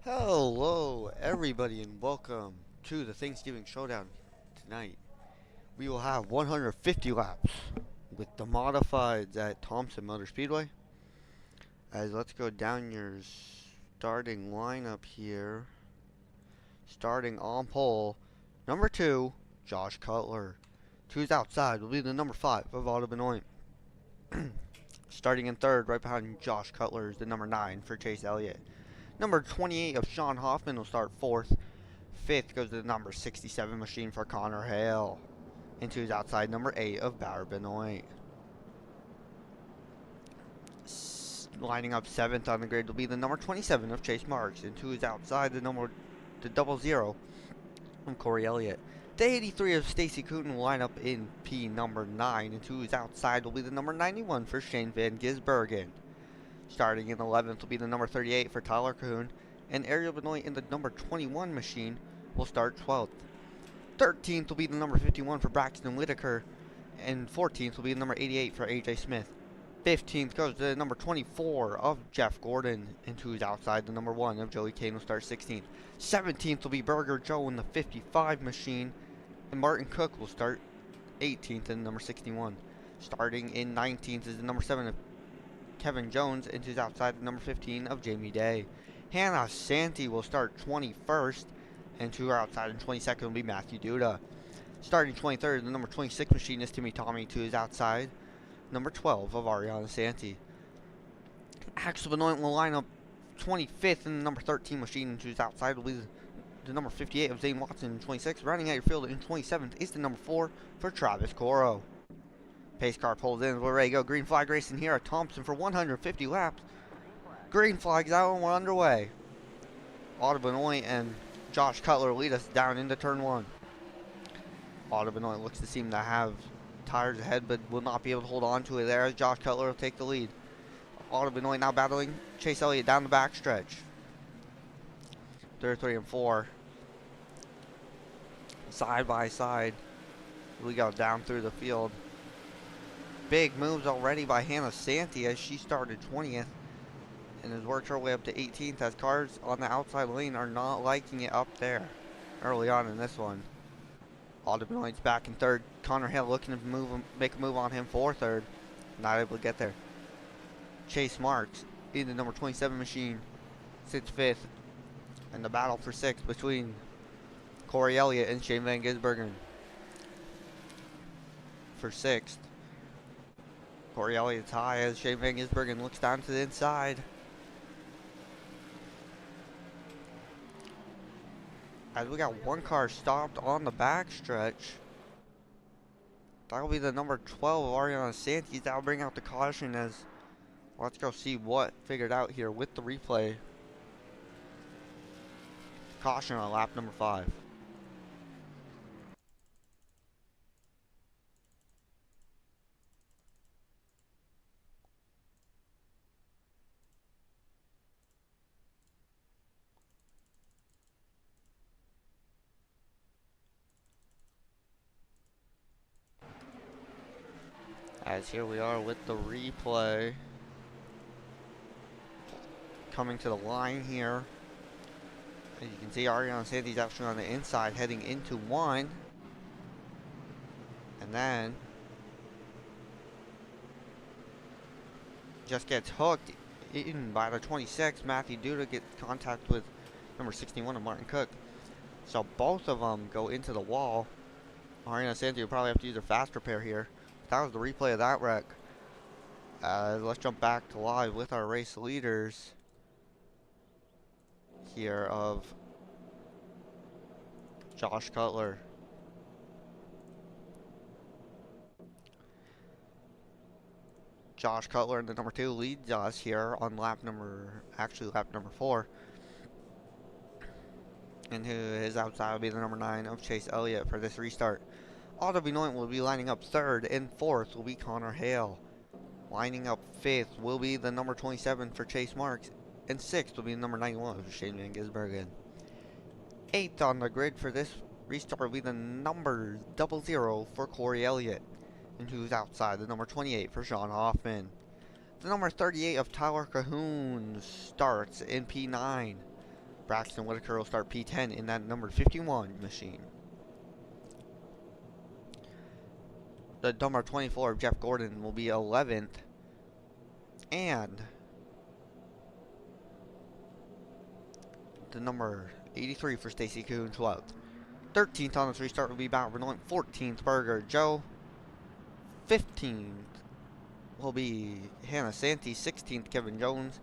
Hello, everybody, and welcome to the Thanksgiving Showdown. Tonight, we will have 150 laps with the modifieds at Thompson Motor Speedway. As let's go down your starting lineup here. Starting on pole, number 2, Josh Cutler. Two's outside will be the number 5 of Auto Benoit. Starting in third, right behind Josh Cutler, is the number 9 for Chase Elliott. Number 28 of Sean Hoffman will start fourth. Fifth goes to the number 67 machine for Connor Hale. Into his outside, number 8 of Bauer Benoit. Lining up seventh on the grid will be the number 27 of Chase Marks. Into his outside, the double zero from Corey Elliott. The 83 of Stacy Cooten will line up in P number 9. Into his outside will be the number 91 for Shane Van Gisbergen. Starting in 11th will be the number 38 for Tyler Cahoon, and Ariel Benoit in the number 21 machine will start 12th. 13th will be the number 51 for Braxton Whitaker, and 14th will be the number 88 for AJ Smith. 15th goes to the number 24 of Jeff Gordon, and who's outside the number 1 of Joey Kane will start 16th. 17th will be Burger Joe in the 55 machine, and Martin Cook will start 18th in the number 61. Starting in 19th is the number 7 of Kevin Jones, into his outside the number 15 of Jamie Day. Hannah Santee will start 21st, and to her outside in 22nd will be Matthew Duda. Starting 23rd, the number 26 machine is Timmy Tommy, to his outside, number 12 of Ariana Santee. Axel Benoit will line up 25th in the number 13 machine, and to his outside will be the number 58 of Zane Watson in 26th. Rounding out your field in 27th is the number 4 for Travis Coro. Pace car pulls in. We're ready to go. Green flag racing here at Thompson for 150 laps. Green flag's out and we're underway. Auto Benoit and Josh Cutler lead us down into turn 1. Auto Benoit looks to seem to have tires ahead, but will not be able to hold on to it there as Josh Cutler will take the lead. Auto Benoit now battling Chase Elliott down the backstretch. Third, 3, and 4. Side by side. We go down through the field. Big moves already by Hannah Santee as she started 20th and has worked her way up to 18th as cars on the outside lane are not liking it up there early on in this one. Auto Benoit's back in third. Connor Hale looking to make a move on him for third. Not able to get there. Chase Marks in the number 27 machine sits fifth. And the battle for sixth between Corey Elliott and Shane Van Gisbergen for sixth. Corey Elliott's high as Shane Van Gisbergen looks down to the inside. As we got one car stopped on the backstretch. That'll be the number 12 of Ariana Santee. That'll bring out the caution as let's go see what figured out here with the replay. Caution on lap number 5. As here we are with the replay. Coming to the line here. As you can see, Ariana Santee's actually on the inside heading into 1. And then just gets hooked in by the 26. Matthew Duda gets contact with number 61 of Martin Cook. So both of them go into the wall. Ariana Santee will probably have to use her fast repair here. That was the replay of that wreck. Let's jump back to live with our race leaders here of Josh Cutler. Josh Cutler in the number 2 leads us here on lap number 4. And his outside will be the number 9 of Chase Elliott for this restart. Auto Benoit will be lining up 3rd, and 4th will be Connor Hale. Lining up 5th will be the number 27 for Chase Marks, and 6th will be the number 91 for Shane Van Gisbergen. 8th on the grid for this restart will be the number 00 for Corey Elliott, and who's outside the number 28 for Sean Hoffman. The number 38 of Tyler Cahoon starts in P9. Braxton Whitaker will start P10 in that number 51 machine. The number 24 of Jeff Gordon will be 11th. And the number 83 for Stacy Kuhn, 12th. 13th on the restart will be Bob Benoit. 14th, Burger Joe. 15th will be Hannah Santee. 16th, Kevin Jones.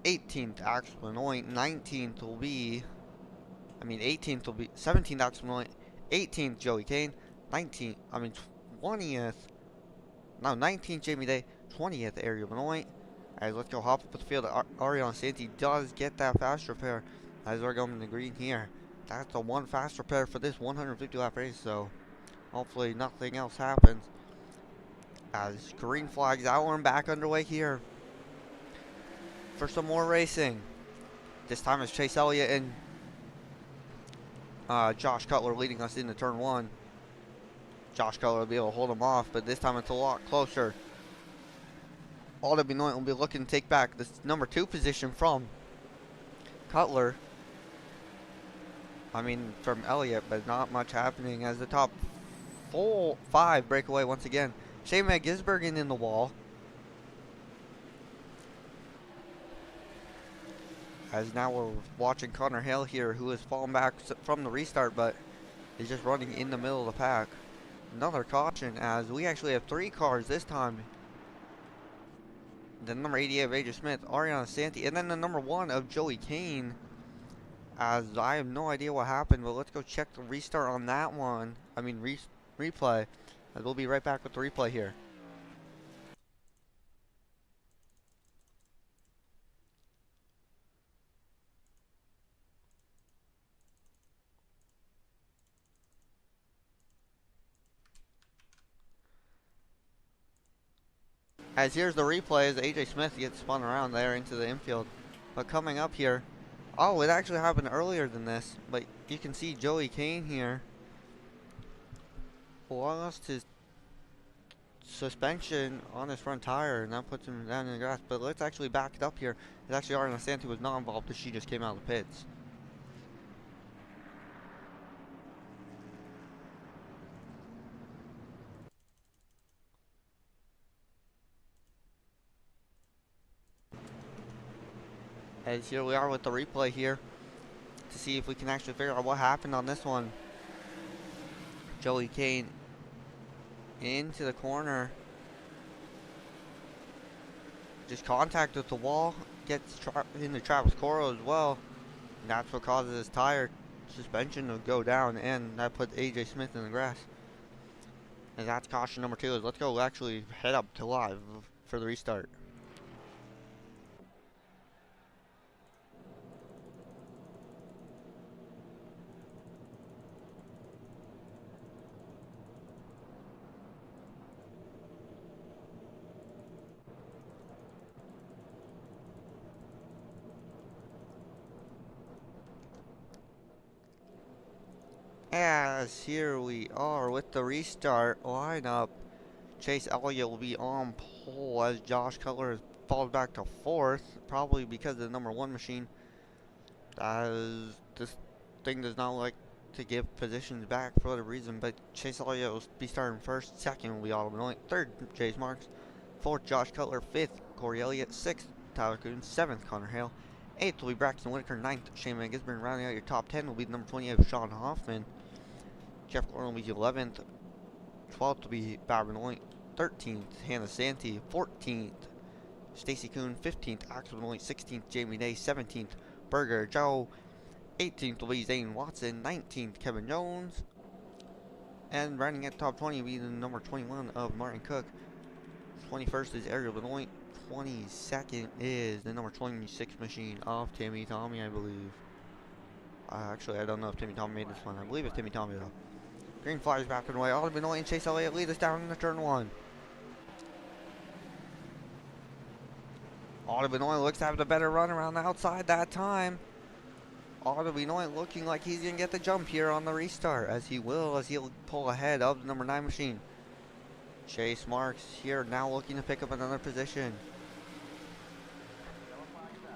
18th, Axel Benoit. 19th will be, 18th will be, 17th, Axel Benoit. 18th, Joey Kane. 20th, Jamie Day. 20th, Ariel Benoit. As let's go hop up the field. Ariana Santee does get that fast repair as we're going in the green here. That's the one fast repair for this 150 lap race, so hopefully nothing else happens. As green flags out and back underway here for some more racing. This time it's Chase Elliott and Josh Cutler leading us into turn 1. Josh Cutler will be able to hold him off, but this time it's a lot closer. Alden Benoit will be looking to take back this number 2 position from Cutler. From Elliott, but not much happening as the top 5 break away once again. Shane McGisbergen in the wall. As now we're watching Connor Hale here, who has fallen back from the restart, but is just running in the middle of the pack. Another caution, as we actually have 3 cars this time. The number 88 of AJ Smith, Ariana Santee, and then the number 1 of Joey Kane. As I have no idea what happened, but let's go check the restart on that one. Replay. As we'll be right back with the replay here. As here's the replay as AJ Smith gets spun around there into the infield. But coming up here, oh, it actually happened earlier than this, but you can see Joey Kane here lost his suspension on his front tire, and that puts him down in the grass. But let's actually back it up here. It's actually Ariana Santee was not involved, but she just came out of the pits. As here we are with the replay here to see if we can actually figure out what happened on this one. Joey Kane into the corner. Just contact with the wall. Gets into Travis Coro as well. And that's what causes his tire suspension to go down. And that puts AJ Smith in the grass. And that's caution number 2. Let's go actually head up to live for the restart. As here we are with the restart lineup. Chase Elliott will be on pole as Josh Cutler falls back to 4th, probably because of the number 1 machine. As this thing does not like to give positions back for whatever reason, but Chase Elliott will be starting 1st, 2nd will be Alden Benoit, 3rd Chase Marks, 4th Josh Cutler, 5th Corey Elliott, 6th Tyler Kuhn, 7th Connor Hale, 8th will be Braxton Whitaker, 9th Shane McGisbergen. Rounding out your top 10 will be the number 28 of Sean Hoffman. Jeff Gordon will be 11th. 12th will be Bob Benoit. 13th, Hannah Santee. 14th, Stacy Kuhn. 15th, Axel Benoit. 16th, Jamie Day. 17th, Burger Joe. 18th will be Zane Watson. 19th, Kevin Jones. And running at top 20 will be the number 21 of Martin Cook. 21st is Ariel Benoit. 22nd is the number 26 machine of Timmy Tommy, I believe. Actually, I don't know if Timmy Tommy made this one. I believe it's Timmy Tommy, though. Green flies back and away. Alden Benoit and Chase Elliott lead us down into turn 1. Alden Benoit looks to have the better run around the outside that time. Alden Benoit looking like he's going to get the jump here on the restart, as he'll pull ahead of the number 9 machine. Chase Marks here now looking to pick up another position.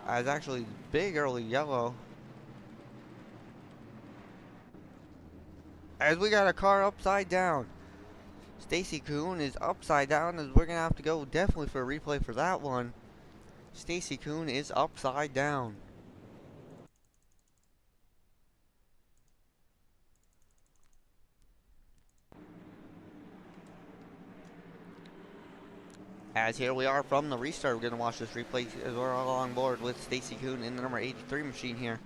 As actually big early yellow. As we got a car upside down. Stacy Kuhn is upside down, as we're gonna have to go definitely for a replay for that one. Stacy Kuhn is upside down. As here we are from the restart, we're gonna watch this replay as we're all on board with Stacy Kuhn in the number 83 machine here.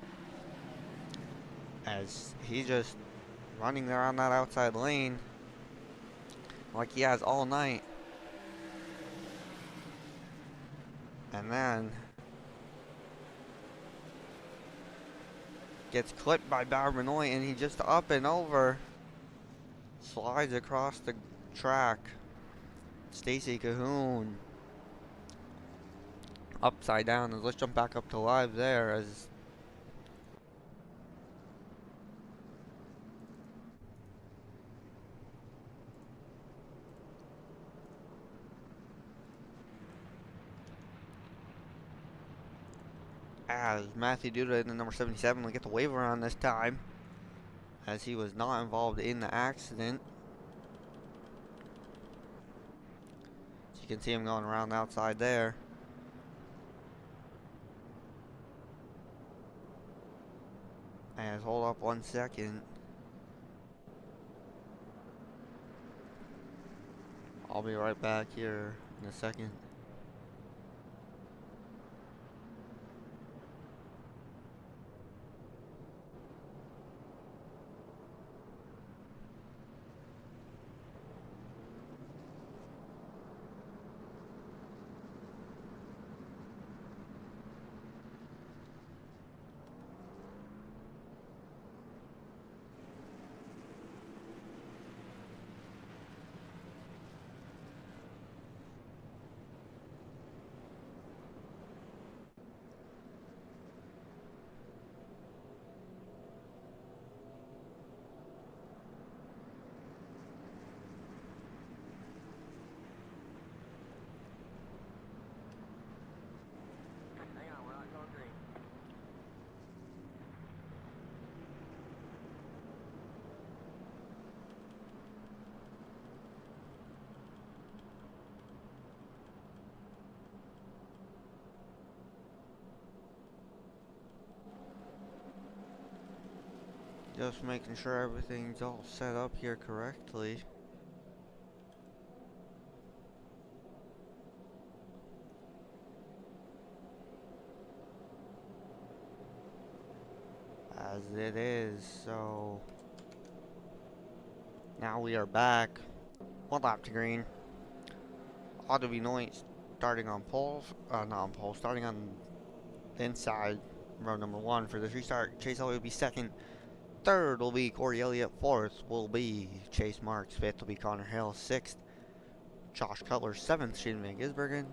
As he's just running there on that outside lane like he has all night. And then gets clipped by Barbanoy, and he just up and over slides across the track. Stacy Cahoon upside down. Let's jump back up to live there as Matthew Duda in the number 77 will get the waiver on this time, as he was not involved in the accident. So you can see him going around the outside there. And hold up 1 second. I'll be right back here in a second. Just making sure everything's all set up here correctly. As it is, so now we are back. 1 lap to green. Ought to be noise starting on poles, not on poles, starting on the inside, row number 1 for this restart. Chase Elliott will be second. Third will be Corey Elliott. Fourth will be Chase Marks. Fifth will be Connor Hill. Sixth, Josh Cutler. Seventh, Shane Van Gisbergen.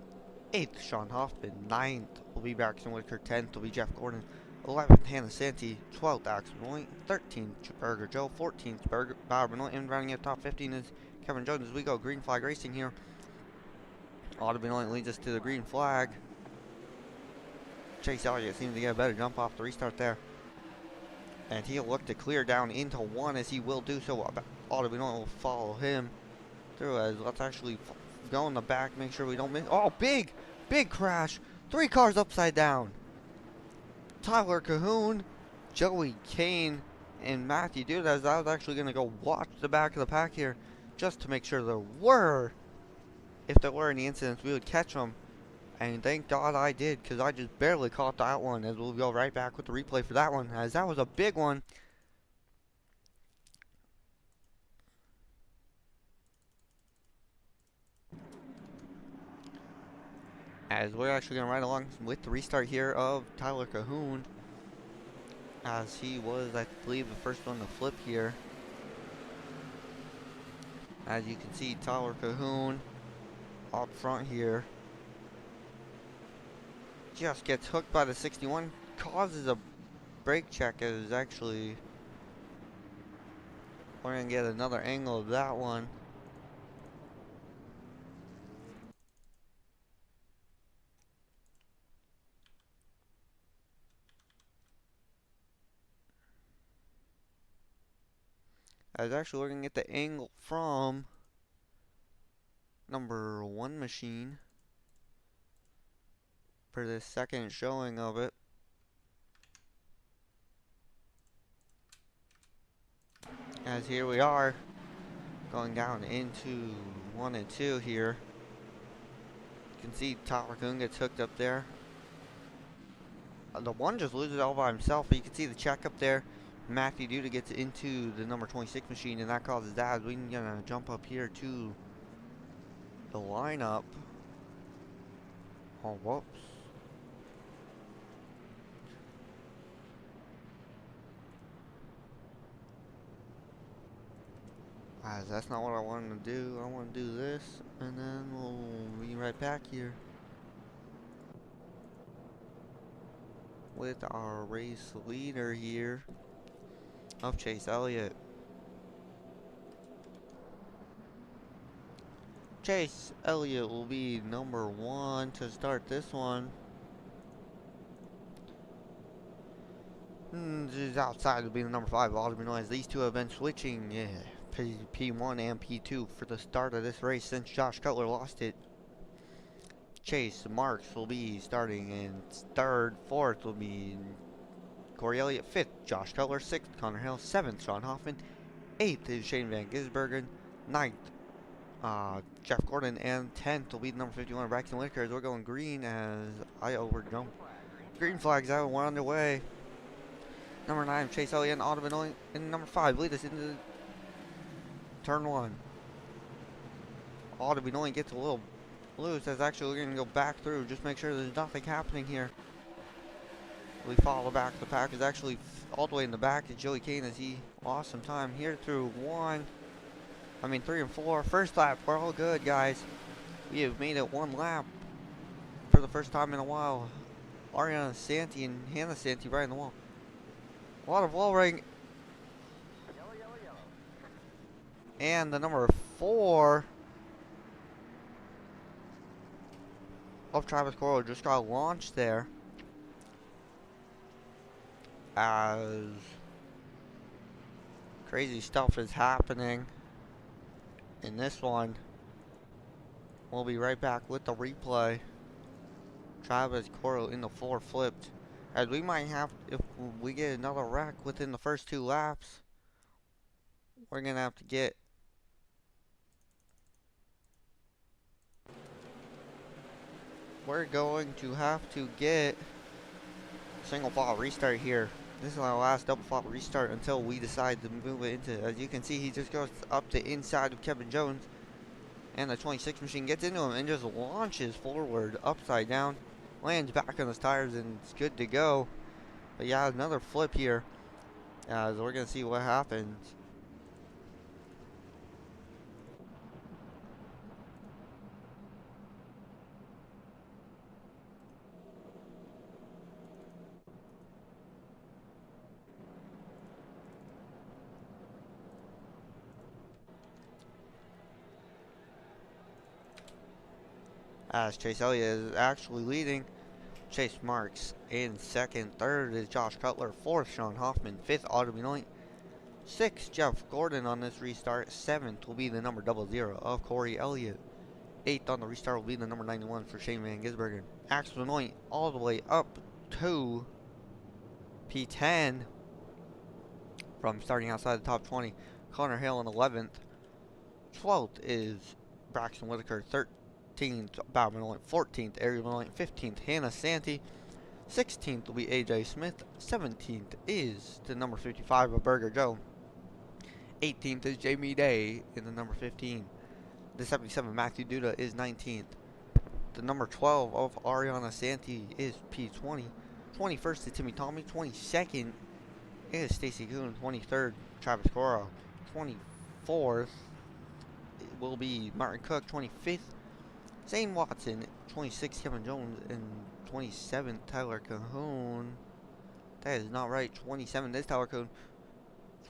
Eighth, Sean Hoffman. Ninth will be Braxton Whitaker. 10th will be Jeff Gordon. 11th, Hannah Santi. 12th, Axel Benoit. 13th, Burger Joe. 14th, Bauer Benoit. And rounding out top 15 is Kevin Jones as we go green flag racing here. Auto Benoit leads us to the green flag. Chase Elliott seems to get a better jump off the restart there. And he'll look to clear down into 1 as he will do so. Auto Benoit will follow him through as let's actually go in the back, make sure we don't miss. Oh, big crash. 3 cars upside down. Tyler Cahoon, Joey Kane, and Matthew Dude, as I was actually going to go watch the back of the pack here just to make sure if there were any incidents, we would catch them. And thank God I did, because I just barely caught that one, as we'll go right back with the replay for that one, as that was a big one. As we're actually going to ride along with the restart here of Tyler Cahoon, as he was, I believe, the first one to flip here. As you can see, Tyler Cahoon up front here. Just gets hooked by the 61, causes a brake check, as actually we're going to get another angle of that one. I was actually looking at the angle from number 1 machine for this second showing of it. As here we are, going down into 1 and 2 here. You can see Top Raccoon gets hooked up there. The one just loses all by himself, but you can see the check up there. Matthew Duda gets into the number 26 machine, and that causes that. We're gonna jump up here to the lineup. Oh, whoops. That's not what I wanted to do. I want to do this, and then we'll be right back here with our race leader here of Chase Elliott. Chase Elliott will be number 1 to start this one. Just outside will be the number 5, Alderman Noise. These two have been switching, P1 and P2 for the start of this race since Josh Cutler lost it. Chase Marks will be starting in 3rd, 4th will be Corey Elliott, 5th Josh Cutler, 6th Connor Hill, 7th Sean Hoffman, 8th is Shane Van Gisbergen, 9th Jeff Gordon, and 10th will be the number 51 Braxton Whitaker. As we're going green as I overdump. Green flags out, we're underway. Number 9 Chase Elliott and Autumn Benoit, and number 5 lead us into turn 1. Autumn Benoit gets a little loose. That's actually going to go back through. Just make sure there's nothing happening here. We follow back. The pack is actually all the way in the back to Joey Kane as he lost some time here through 3 and 4. First lap, we're all good, guys. We have made it 1 lap for the first time in a while. Ariana Santi and Hannah Santi right in the wall. A lot of wall ring. And the number 4 of Travis Coral just got launched there. As crazy stuff is happening in this one. We'll be right back with the replay. Travis Coral in the 4 flipped. As we might have, if we get another wreck within the first 2 laps, we're going to have to get single file restart here. This is our last double file restart until we decide to move it into. As you can see, he just goes up the inside of Kevin Jones, and the 26 machine gets into him and just launches forward upside down, lands back on his tires, and it's good to go. But yeah, another flip here, as we're gonna see what happens. As Chase Elliott is actually leading. Chase Marks in 2nd. 3rd is Josh Cutler. 4th, Sean Hoffman. 5th, Autumn Benoit. 6th, Jeff Gordon on this restart. 7th will be the number 00 of Corey Elliott. 8th on the restart will be the number 91 for Shane Van Gisbergen. Axel Benoit all the way up to P10 from starting outside the top 20. Connor Hale in 11th. 12th is Braxton Whitaker. 13th, Bob Benoit. 14th, Ariel Benoit. 15th, Hannah Santi. 16th will be AJ Smith. 17th is the number 55 of Burger Joe. 18th is Jamie Day in the number 15. The 77 Matthew Duda is 19th. The number 12 of Ariana Santi is P20. 21st is Timmy Tommy. 22nd is Stacy Kuhn. 23rd, Travis Cora. 24th will be Martin Cook. 25th, Zane Watson. 26th, Kevin Jones. And 27th, Tyler Cahoon. That is not right. 27th is Tyler Cahoon.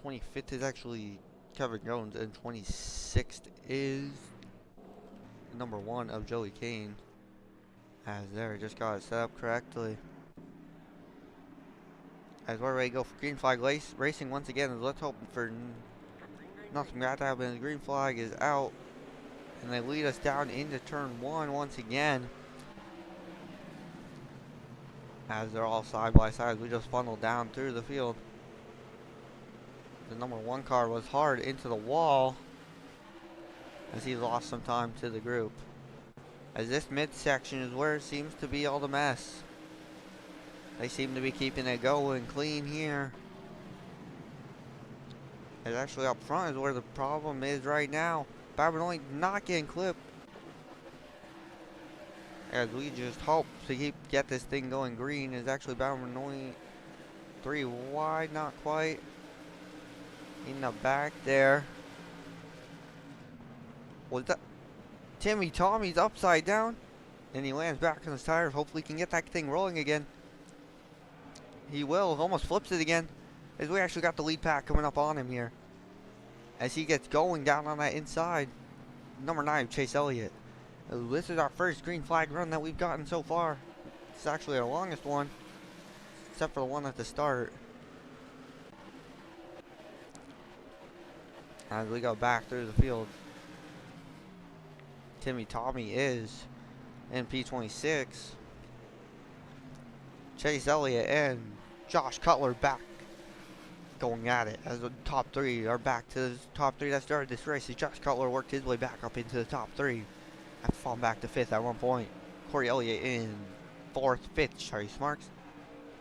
25th is actually Kevin Jones. And 26th is number 1 of Joey Kane. As there, just got it set up correctly. As we're ready to go for green flag racing once again, let's hope for Nothing got to happen. The green flag is out. And they lead us down into turn 1 once again. As they're all side by side, we just funneled down through the field. The number 1 car was hard into the wall as he lost some time to the group. As this midsection is where it seems to be all the mess. They seem to be keeping it going clean here. And actually up front is where the problem is right now. Babinelli not getting clipped. As we just hope to get this thing going green. Is actually Babinelli 3 wide, not quite. In the back there. Was that Tommy's upside down? And he lands back on his tires. Hopefully he can get that thing rolling again. He will. Almost flips it again. As we actually got the lead pack coming up on him here. As he gets going down on that inside. Number 9, Chase Elliott. This is our first green flag run that we've gotten so far. It's actually our longest one. Except for the one at the start. As we go back through the field. Tommy is in P26. Chase Elliott and Josh Cutler back going at it as the top 3 are back to the top 3 that started this race. As Josh Cutler worked his way back up into the top 3 after falling back to 5th at one point. Corey Elliott in 4th, 5th, Chase Marks.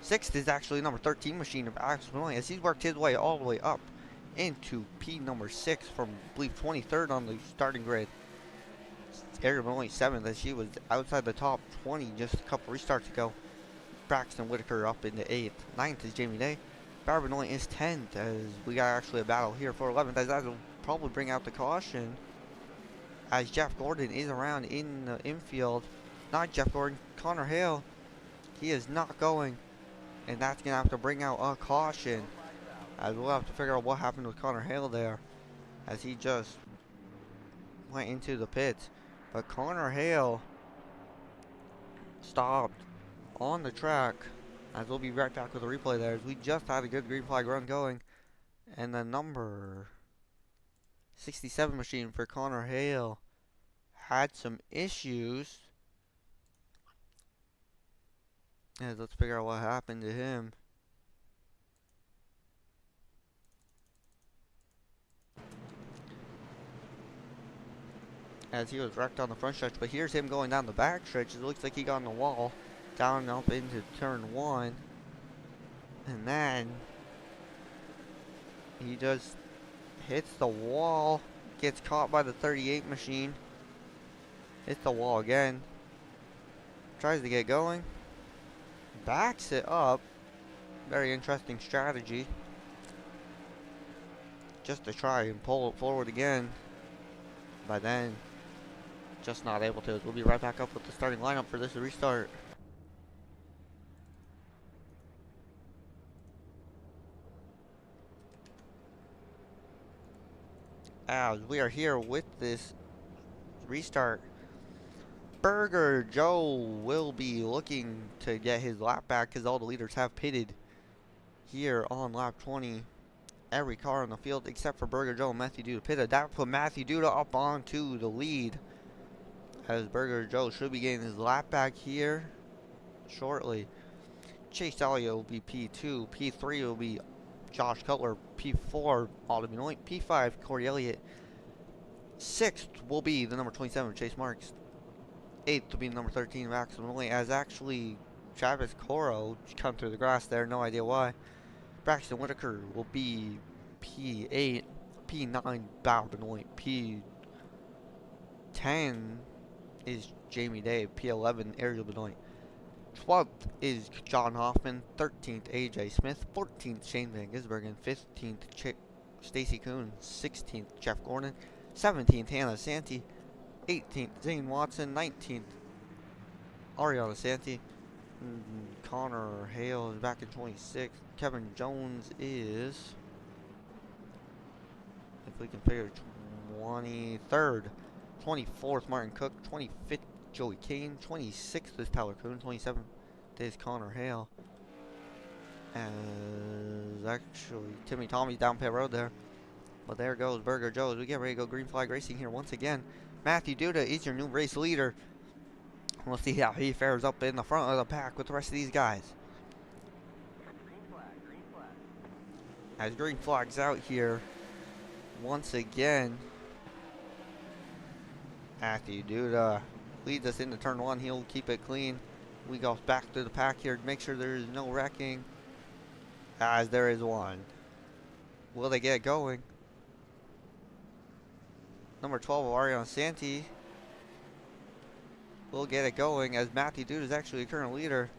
6th is actually number 13 Machine of Axel as he's worked his way all the way up into P number 6 from I believe 23rd on the starting grid. Ariel Maloney 7th as she was outside the top 20 just a couple restarts ago. Braxton Whitaker up into 8th. 9th is Jamie Day. Barbinelli is 10th as we got actually a battle here for 11th as that will probably bring out the caution. As Jeff Gordon is around in the infield. Not Jeff Gordon, Connor Hale. He is not going. And that's going to have to bring out a caution. As we'll have to figure out what happened with Connor Hale there. As he just went into the pits. But Connor Hale stopped on the track. As we'll be right back with a replay there. As we just had a good green flag run going. And the number 67 machine for Connor Hale had some issues. And let's figure out what happened to him. As he was wrecked on the front stretch, but here's him going down the back stretch. It looks like he got on the wall, down and up into turn 1, and then he just hits the wall, gets caught by the 38 machine, hits the wall again, tries to get going, backs it up. Very interesting strategy, just to try and pull it forward again, but then just not able to. We'll be right back up with the starting lineup for this restart. As we are here with this restart, Burger Joe will be looking to get his lap back because all the leaders have pitted here on lap 20. Every car on the field except for Burger Joe and Matthew Duda pitted. That put Matthew Duda up onto the lead. As Burger Joe should be getting his lap back here shortly. Chase Elliott will be P2. P3 will be Josh Cutler. P4, Alden Benoit. P5, Corey Elliott. 6th will be the number 27, Chase Marks. 8th will be the number 13, Max Maloney. As actually Travis Coro come through the grass there, no idea why. Braxton Whitaker will be P8. P9, Bow Benoit. P10 is Jamie Day. P11, Ariel Benoit. 12th is John Hoffman. 13th, AJ Smith. 14th, Shane Van Gisbergen. 15th, Stacy Kuhn. 16th, Jeff Gordon. 17th, Hannah Santee. 18th, Zane Watson. 19th, Ariana Santee. Connor Hale is back in 26th. Kevin Jones is, if we can figure, 23rd. 24th, Martin Cook. 25th, Joey Kane. 26th is Tyler Kuhn. 27th is Connor Hale. As actually Tommy's down pit road there. But there goes Burger Joe's. We get ready to go green flag racing here once again. Matthew Duda is your new race leader. We'll see how he fares up in the front of the pack with the rest of these guys. Green flag. As green flag's out here once again. Matthew Duda leads us into turn one. He'll keep it clean. We go back to the pack here to make sure there is no wrecking. As there is one. Will they get going? Number 12, Ariana Santi, will get it going as Matthew Dude is actually the current leader.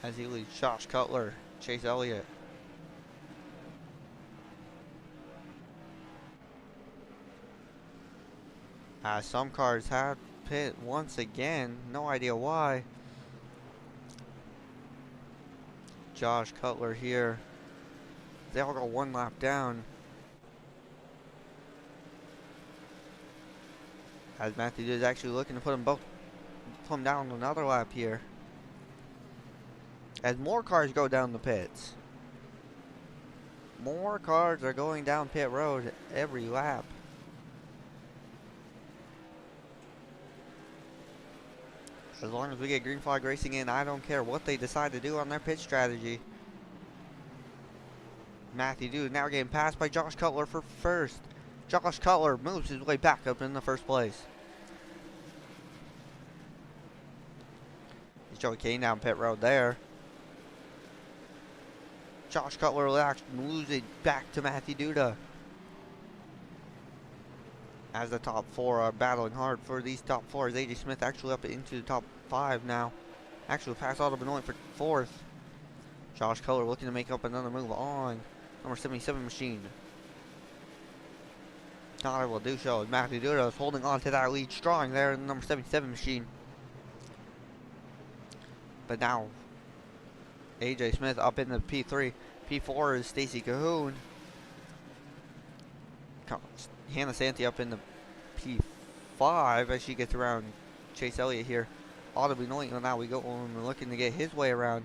As he leads Josh Cutler, Chase Elliott. As some cars have pit once again, no idea why. Josh Cutler here. They all got one lap down. As Matthew is actually looking to put them down another lap here. As more cars go down the pits. More cars are going down pit road every lap. As long as we get green flag racing in, I don't care what they decide to do on their pit strategy. Matthew Dude now getting passed by Josh Cutler for first. Josh Cutler moves his way back up in the first place. Joey Kane down pit road there. Josh Cutler will actually lose it back to Matthew Duda. As the top four are battling hard for these top four, is AJ Smith actually up into the top five now. Actually passed Auto Benoit for fourth. Josh Cutler looking to make up another move on number 77 machine. Not able to do so as Matthew Duda is holding on to that lead strong there in the number 77 machine. But now AJ Smith up in the P3. P4 is Stacy Cahoon. Hannah Santi up in the P5 as she gets around Chase Elliott here. Auto Benoit, now we go on looking to get his way around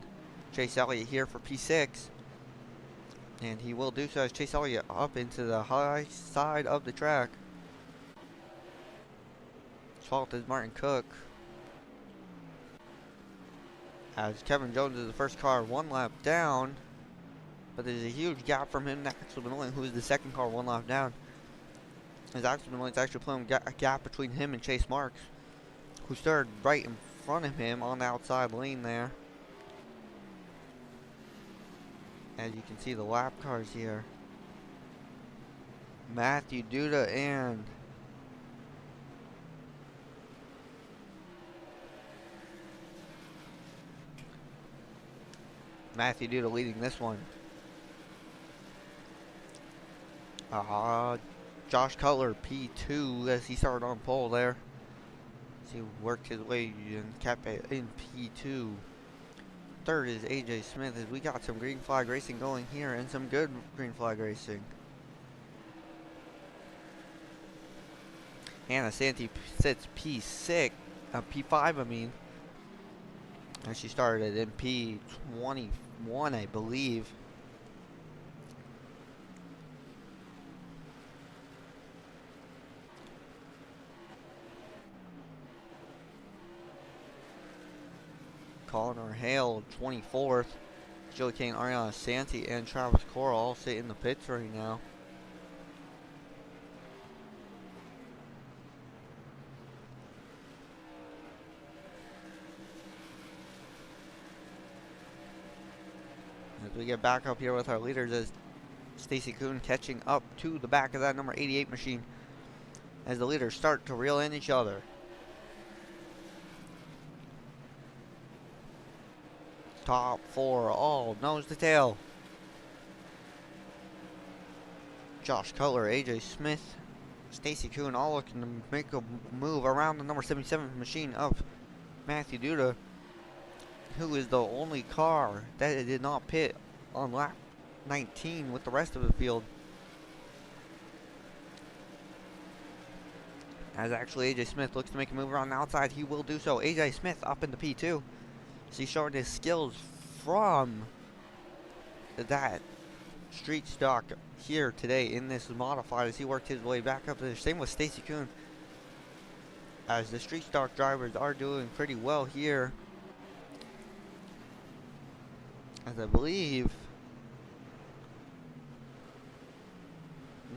Chase Elliott here for P6. And he will do so as Chase Elliott up into the high side of the track. 12th is Martin Cook. As Kevin Jones is the first car one lap down. But there's a huge gap from him to Axel Benoit, who is the second car one lap down. As Axel Benoit's actually putting a gap between him and Chase Marks, who started right in front of him on the outside lane there. As you can see the lap cars here. Matthew Duda and Matthew Duda leading this one. Josh Cutler P2 as he started on pole there. As he worked his way and kept it in P2. Third is AJ Smith as we got some green flag racing going here and some good green flag racing. Hannah Santi sits P6, P5 I mean. And she started in P21 I believe. Connor Hale, 24th. Joey Kane, Ariana Santi, and Travis Cora all sit in the pits right now. As we get back up here with our leaders as Stacy Kuhn catching up to the back of that number 88 machine as the leaders start to reel in each other. Top four all nose to tail. Josh Cutler, AJ Smith, Stacy Kuhn all looking to make a move around the number 77 machine of Matthew Duda, who is the only car that did not pit on lap 19 with the rest of the field. As actually AJ Smith looks to make a move around the outside, he will do so. AJ Smith up into P2. He's showing his skills from that street stock here today in this modified as he worked his way back up there. Same with Stacy Kuhn, as the street stock drivers are doing pretty well here, as I believe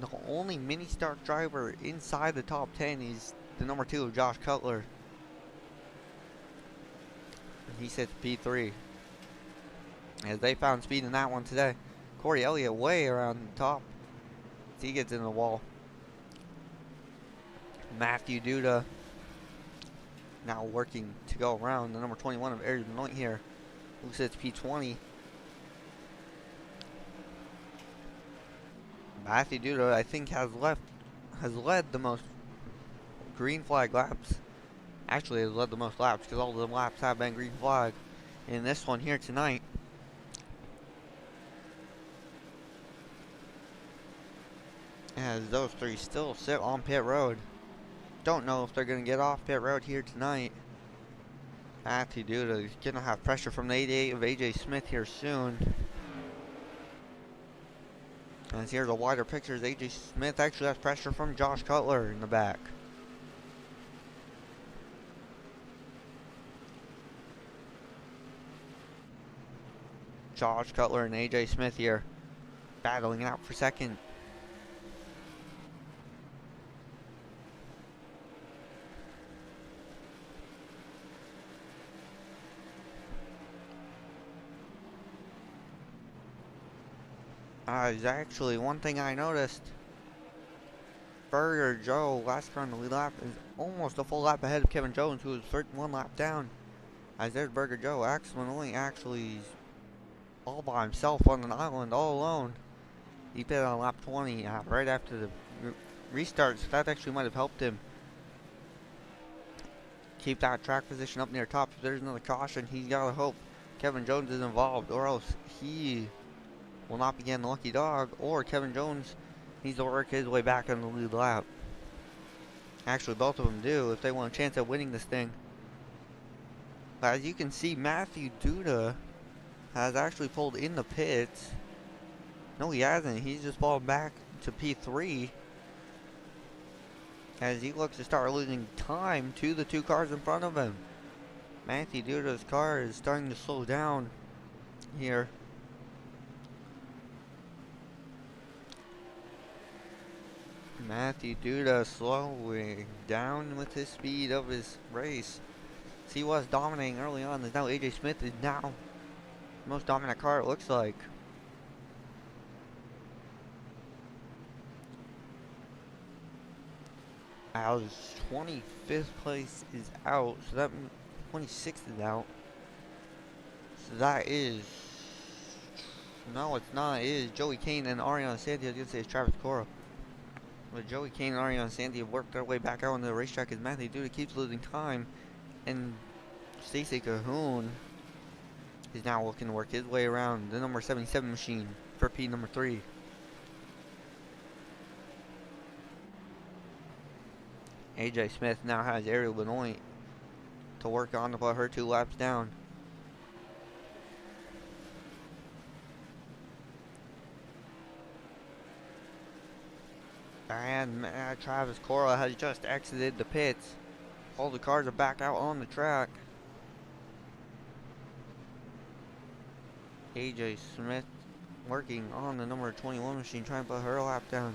the only mini stock driver inside the top 10 is the number 2 Josh Cutler. He sits P3 as they found speed in that one today. Corey Elliott way around the top as he gets in the wall. Matthew Duda now working to go around the number 21 of Aries Benoit here, who sits P20. Matthew Duda, I think, has led the most green flag laps. Actually, has led the most laps because all of the laps have been green flag in this one here tonight. As those three still sit on pit road. Don't know if they're going to get off pit road here tonight. Matthew Duda is going to have pressure from the 88 of AJ Smith here soon. As here's a wider picture as AJ Smith actually has pressure from Josh Cutler in the back. Josh Cutler and AJ Smith here battling out for second. Actually, one thing I noticed, Burger Joe, last car on the lead lap, is almost a full lap ahead of Kevin Jones, who is 1 lap down. As there's Burger Joe, actually all by himself on an island, all alone. He pitted on lap 20 right after the restart, so that actually might have helped him keep that track position up near top. If there's another caution, he's got to hope Kevin Jones is involved, or else he will not be getting the lucky dog, or Kevin Jones needs to work his way back on the lead lap. Actually, both of them do if they want a chance at winning this thing. As you can see, Matthew Duda has actually pulled in the pits. No, he hasn't. He's just fallen back to P3 as he looks to start losing time to the 2 cars in front of him. Matthew Duda's car is starting to slow down here. Matthew Duda slowing down with his speed of his race. He was dominating early on. Now AJ Smith is now the most dominant car, it looks like. Our 25th place is out, so that 26th is out. So that is, no, it's not. It is Joey Kane and Ariana Sandy. I was gonna say it's Travis Cora. But Joey Kane and Ariana Sandy have worked their way back out on the racetrack as Matthew Duda keeps losing time. And Stacey Cahoon is now looking to work his way around the number 77 machine for P number 3. AJ Smith now has Ariel Benoit to work on to put her 2 laps down. And Travis Cora has just exited the pits. All the cars are back out on the track. AJ Smith working on the number 21 machine, trying to put her lap down.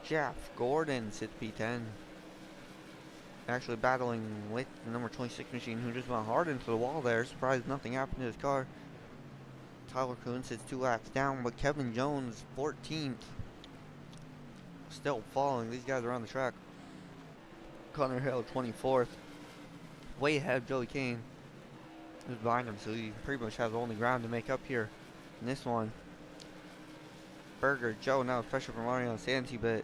Jeff Gordon sits P10. Actually battling with the number 26 machine, who just went hard into the wall there. Surprised nothing happened to his car. Tyler Kuhn sits 2 laps down, but Kevin Jones 14th. Still falling. These guys are on the track. Connor Hill 24th. Way ahead of Joey Kane, who's behind him, so he pretty much has the only ground to make up here in this one. Burger Joe now has pressure from Ariana Santi, but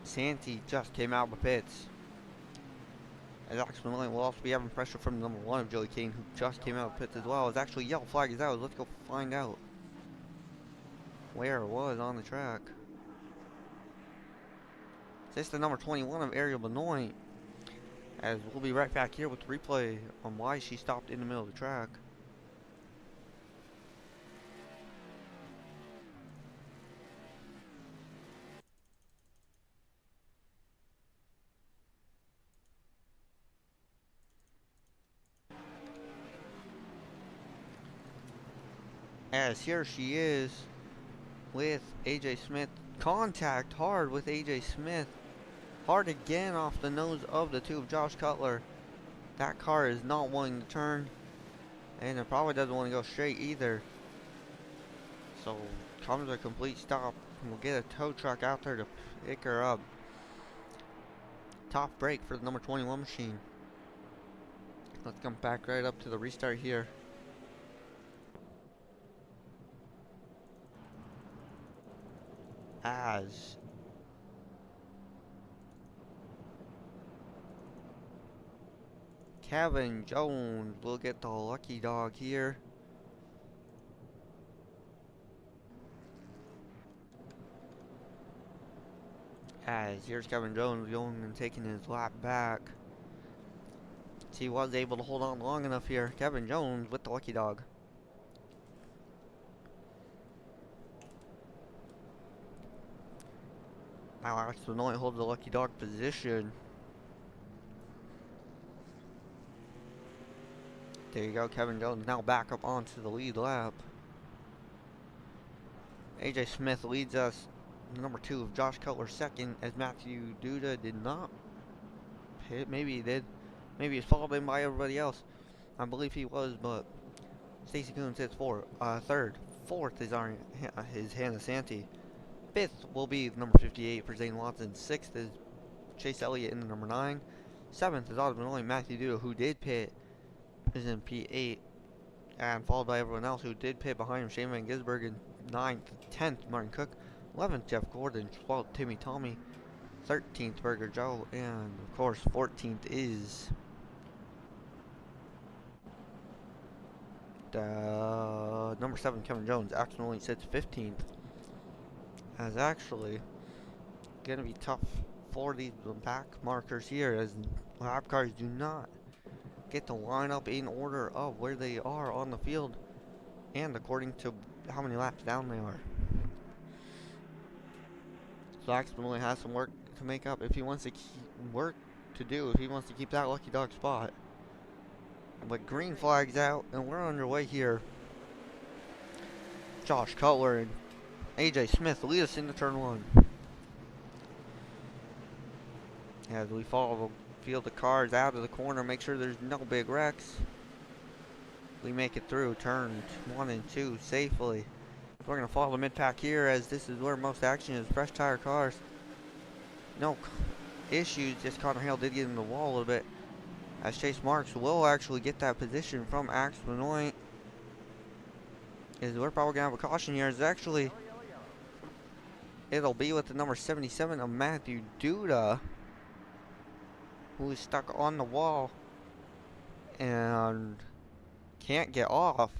Santi just came out of the pits. As Alex Malone will also be having pressure from the number 1 of Joey Kane, who just came out of the pits as well. As actually yellow flag is out. Let's go find out where it was on the track. It's the number 21 of Ariel Benoit. As we'll be right back here with the replay on why she stopped in the middle of the track. As here she is with AJ Smith. Contact hard with AJ Smith. Hard again off the nose of the two of Josh Cutler. That car is not wanting to turn. And it probably doesn't want to go straight either. So comes a complete stop. We'll get a tow truck out there to pick her up. Top break for the number 21 machine. Let's come back right up to the restart here. As Kevin Jones will get the lucky dog here. As here's Kevin Jones going and taking his lap back. He was able to hold on long enough here. Kevin Jones with the lucky dog. Now Alex Benoit holds the lucky dog position. There you go, Kevin Jones now back up onto the lead lap. AJ Smith leads us. Number 2 of Josh Cutler second, as Matthew Duda did not pit. Maybe he did. Maybe he's followed in by everybody else. I believe he was, but Stacey Coons hits third. Fourth is Hannah Santee. Fifth will be number 58 for Zane Watson. Sixth is Chase Elliott in the number 9. Seventh is ultimately Matthew Duda, who did pit, is in P8. And followed by everyone else who did pit behind him. Shane Van Gisbergen in 9th. 10th, Martin Cook. 11th, Jeff Gordon. 12th, Timmy Tommy. 13th, Burger Joe. And, of course, 14th is number 7, Kevin Jones. Accidentally sits 15th. As actually going to be tough for these back markers here, as lap cars do not get to line up in order of where they are on the field and according to how many laps down they are. So Axman only has some work to make up if he wants to if he wants to keep that lucky dog spot. But green flag's out and we're underway here. Josh Cutler and AJ Smith lead us into turn 1. As we follow the field of cars out of the corner, make sure there's no big wrecks. We make it through turns 1 and 2 safely. We're going to follow the mid-pack here, as this is where most action is. Fresh tire cars. No issues, just Connor Hale did get in the wall a little bit. As Chase Marks will actually get that position from Axe Benoit. Is we're probably going to have a caution here. It's actually, it'll be with the number 77 of Matthew Duda, who is stuck on the wall and can't get off.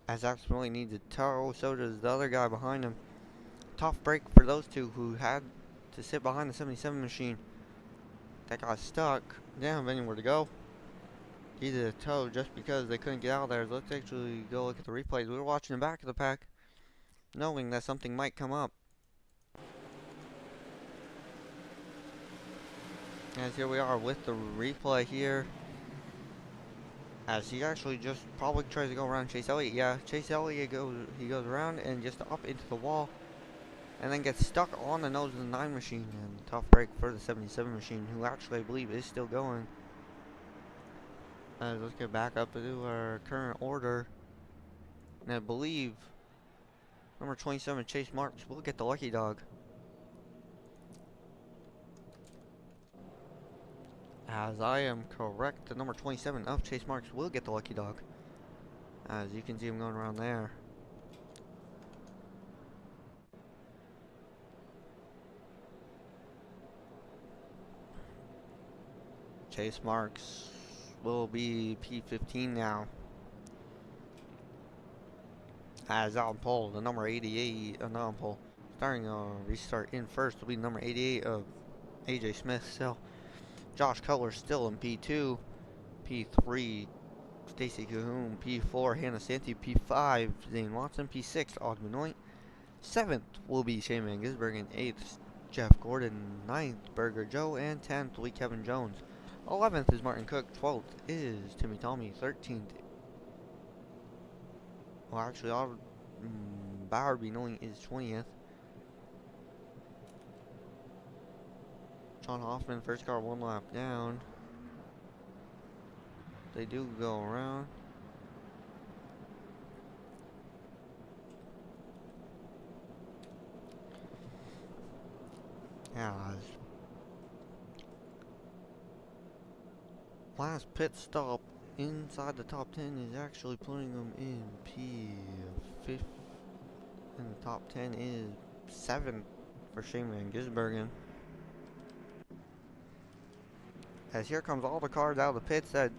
As absolutely needs a tow, so does the other guy behind him. Tough break for those two who had to sit behind the 77 machine. That got stuck. They didn't have anywhere to go. He did a tow just because they couldn't get out of there. Let's actually go look at the replays. We were watching the back of the pack, knowing that something might come up. As here we are with the replay here. As he actually just probably tries to go around Chase Elliott. Yeah, Chase Elliott goes around and just up into the wall. And then gets stuck on the nose of the 9 machine. And tough break for the 77 machine, who actually I believe is still going. Let's get back up to our current order. And I believe number 27, Chase Marks, will get the lucky dog. As I am correct, the number 27 of Chase Marks will get the lucky dog. As you can see him going around there. Chase Marks will be P15 now. As on pole, the number 88, not on pole, Starting restart in first will be number 88 of AJ Smith still. Josh Cutler still in P2. P3, Stacy Cahoon. P4, Hannah Santi. P5, Zane Watson. P6, Aud Benoit. 7th will be Shane Van Gisbergen. 8th, Jeff Gordon. 9th, Burger Joe. And 10th will be Kevin Jones. 11th is Martin Cook. 12th is Timmy Tommy. 13th. Well, actually, Bauer Benoit is 20th. John Hoffman, first car, 1 lap down. They do go around. Yeah. Last pit stop inside the top 10 is actually putting them in P5. And the top 10 is 7th for Shane Van Gisbergen. As here comes all the cars out of the pits that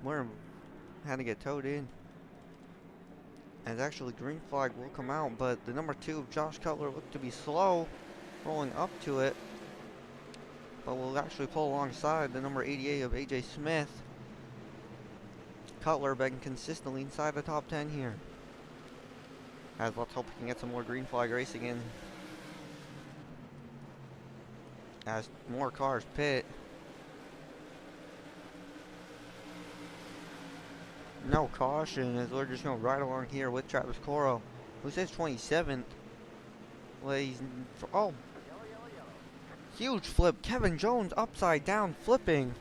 had to get towed in. As actually green flag will come out, but the number 2 of Josh Cutler looked to be slow rolling up to it. But will actually pull alongside the number 88 of AJ Smith. Cutler been consistently inside the top 10 here. As let's hope we can get some more green flag racing in. As more cars pit. No caution as we're just going right along here with Travis Coro, who says 27th. Well, he's, oh, huge flip. Kevin Jones upside down flipping.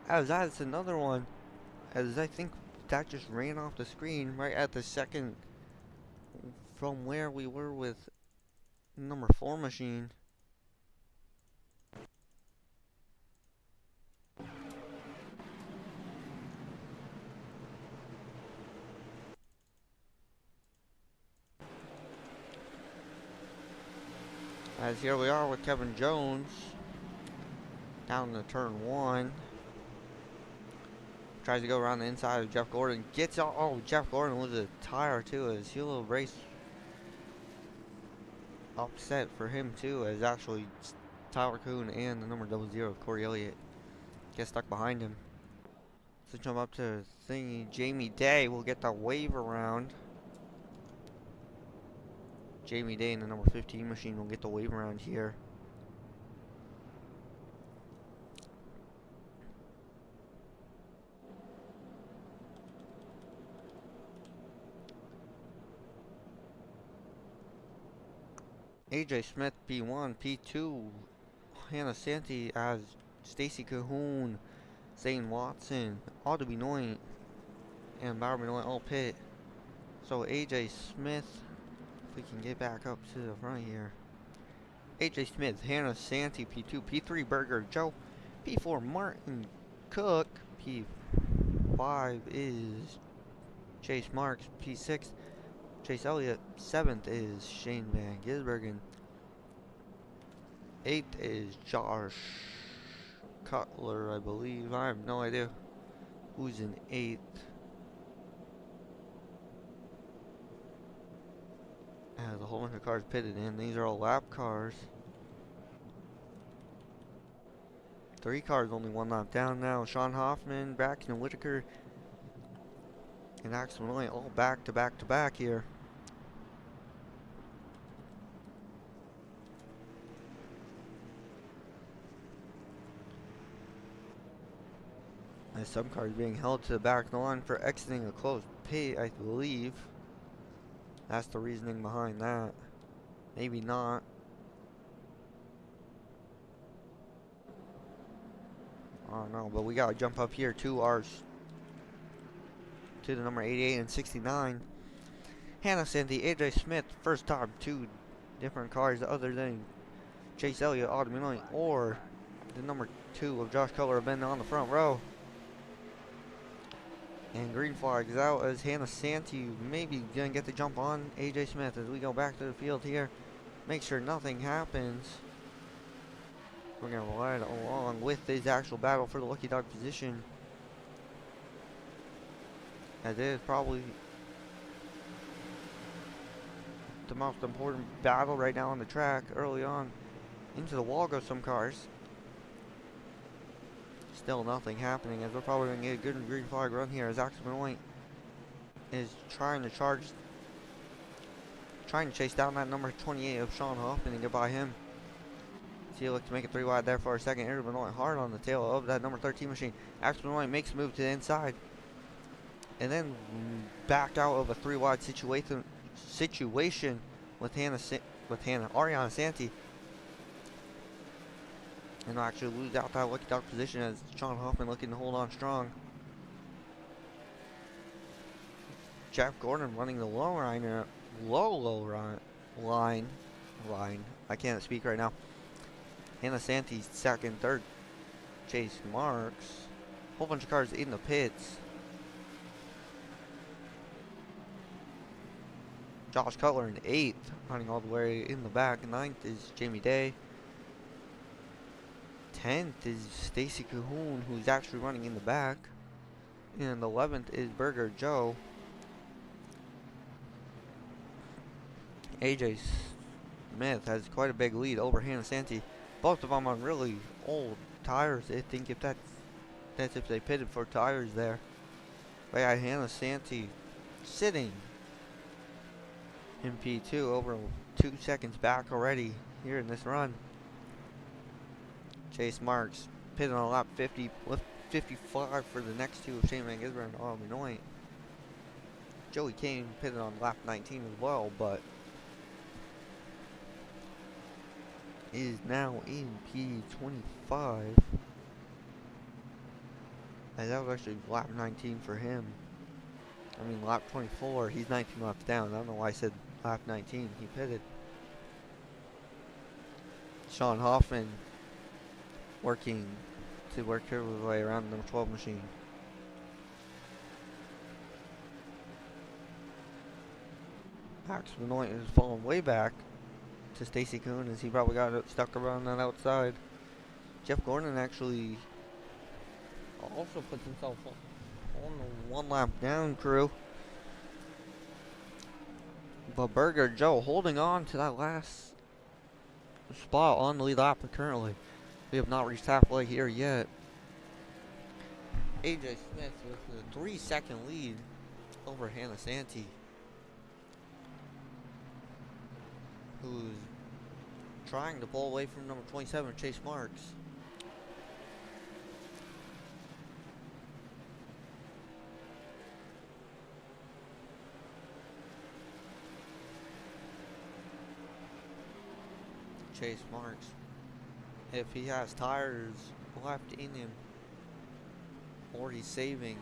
As that's another one. As I think that just ran off the screen right at the second from where we were with number 4 machine. As here we are with Kevin Jones down to turn 1. Tries to go around the inside of Jeff Gordon. Gets out. Oh, Jeff Gordon was a tire too. As he little race upset for him too. As actually Tyler Kuhn and the number 00 Corey Elliott get stuck behind him. So jump up to thingy. Jamie Day will get the wave around. Jamie Day and the number 15 machine will get the wave around here. AJ Smith P1, P2, Hannah Santi as Stacy Cahoon, Zane Watson, Aud Benoit, and Bauer Benoit all pit. So AJ Smith, if we can get back up to the front here. AJ Smith, Hannah Santi, P2, P3 Burger Joe, P4 Martin Cook, P5 is Chase Marks, P6 Chase Elliott, 7th is Shane Van Gisbergen, 8th is Josh Cutler, I believe. I have no idea who's in 8th. As a whole bunch of cars pitted in. These are all lap cars. 3 cars, only 1 lap down now. Sean Hoffman, Braxton Whitaker, and Axel Malloy all back to back to back here. As some cars being held to the back of the line for exiting a closed pit, I believe. That's the reasoning behind that. Maybe not. I don't know, but we gotta jump up here to ours. To the number 88 and 69. Hannah Santi, AJ Smith, first time 2 different cars other than Chase Elliott, Aud Benoit, or the number 2 of Josh Cutler have been on the front row. And green flag is out as Hannah Santi maybe gonna get the jump on AJ Smith as we go back to the field here. Make sure nothing happens. We're gonna ride along with this actual battle for the lucky dog position. As it is probably the most important battle right now on the track. Early on, into the wall go some cars. Still nothing happening, as we're probably going to get a good green flag run here as Axel Benoit is trying to chase down that number 28 of Sean Hoffman and get by him. So he looked to make it 3 wide there for a second. Aaron Benoit hard on the tail of that number 13 machine. Axel Benoit makes a move to the inside and then backed out of a 3 wide situation with Ariana Santi. And actually lose out that lucky dog position as Sean Hoffman looking to hold on strong. Jeff Gordon running the low line. I can't speak right now. Hannah Santi's second, third. Chase Marks. Whole bunch of cars in the pits. Josh Cutler in 8th, running all the way in the back. 9th is Jamie Day. 10th is Stacy Cahoon, who's actually running in the back. And 11th is Burger Joe. AJ Smith has quite a big lead over Hannah Santi. Both of them on really old tires. I think if that's if they pitted for tires there. But yeah, Hannah Santi sitting in P2 over 2 seconds back already here in this run. Chase Marks pitted on lap 50, left 55 for the next two of Shane Van Gisbergen and Autumn Benoit. Joey Kane pitted on lap 19 as well, but is now in P25. And that was actually lap 19 for him. I mean lap 24, he's 19 laps down. I don't know why I said lap 19, he pitted. Sean Hoffman working to work his way around the number 12 machine. Axel Benoit is falling way back to Stacy Kuhn as he probably got stuck around that outside. Jeff Gordon actually also puts himself on the 1 lap down crew. But Burger Joe holding on to that last spot on the lead lap currently. We have not reached halfway here yet. AJ Smith with a 3-second lead over Hannah Santi, who's trying to pull away from number 27, Chase Marks. Chase Marks, if he has tires left in him or he's saving,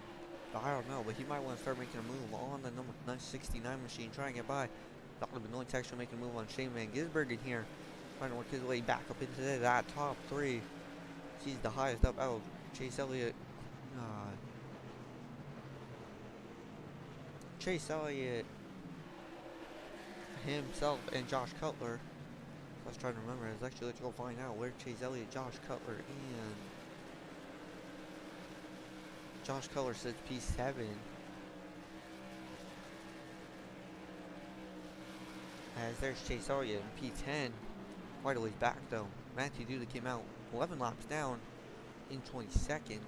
I don't know, but he might want to start making a move on the number 969 machine, trying to get by. Dr. Benoit's actually making a move on Shane Van Gisbergen here, trying to work his way back up into that top 3. He's the highest up out of Chase Elliott. Chase Elliott himself and Josh Cutler. I was trying to remember. Let's go find out where Chase Elliott, Josh Cutler, and Josh Cutler says P7. As there's Chase Elliott in P10. Quite a ways back though. Matthew Duda came out 11 laps down in 22nd.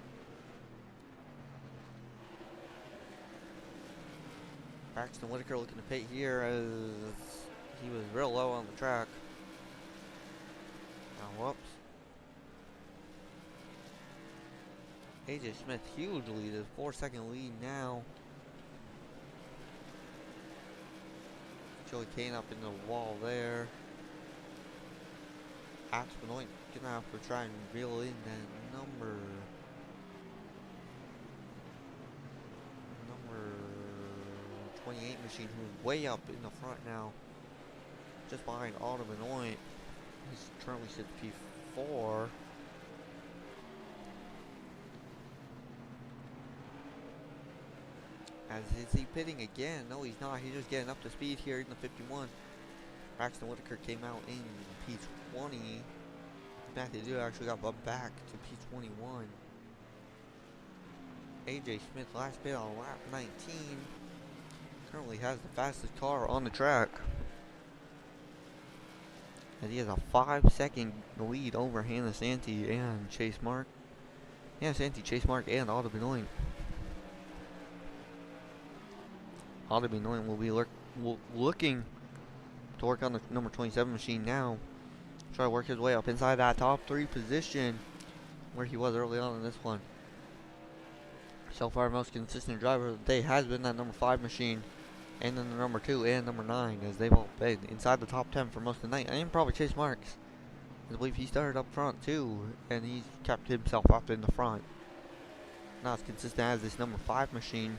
Braxton Whitaker looking to pit here as he was real low on the track. Whoops. AJ Smith huge lead, a 4-second lead now. Joey Kane up in the wall there. Axel Benoit gonna have to try and reel in that number 28 machine, who's way up in the front now, just behind Autumn Benoit. He's currently sits P4. Is he pitting again? No, he's not. He's just getting up to speed here in the 51. Braxton Whitaker came out in P20. Matthew Duda actually got bumped back to P21. AJ Smith last pit on lap 19. Currently has the fastest car on the track. As he has a 5-second lead over Hannah Santee and Chase Mark. Hannah Santee, Chase Mark, and Autumn Benoit. Autumn Benoit will be looking to work on the number 27 machine now. Try to work his way up inside that top 3 position where he was early on in this one. So far, most consistent driver of the day has been that number 5 machine, and then the number 2 and number 9, as they've all been inside the top 10 for most of the night. And probably Chase Marks. I believe he started up front too, and he's kept himself up in the front. Not as consistent as this number 5 machine.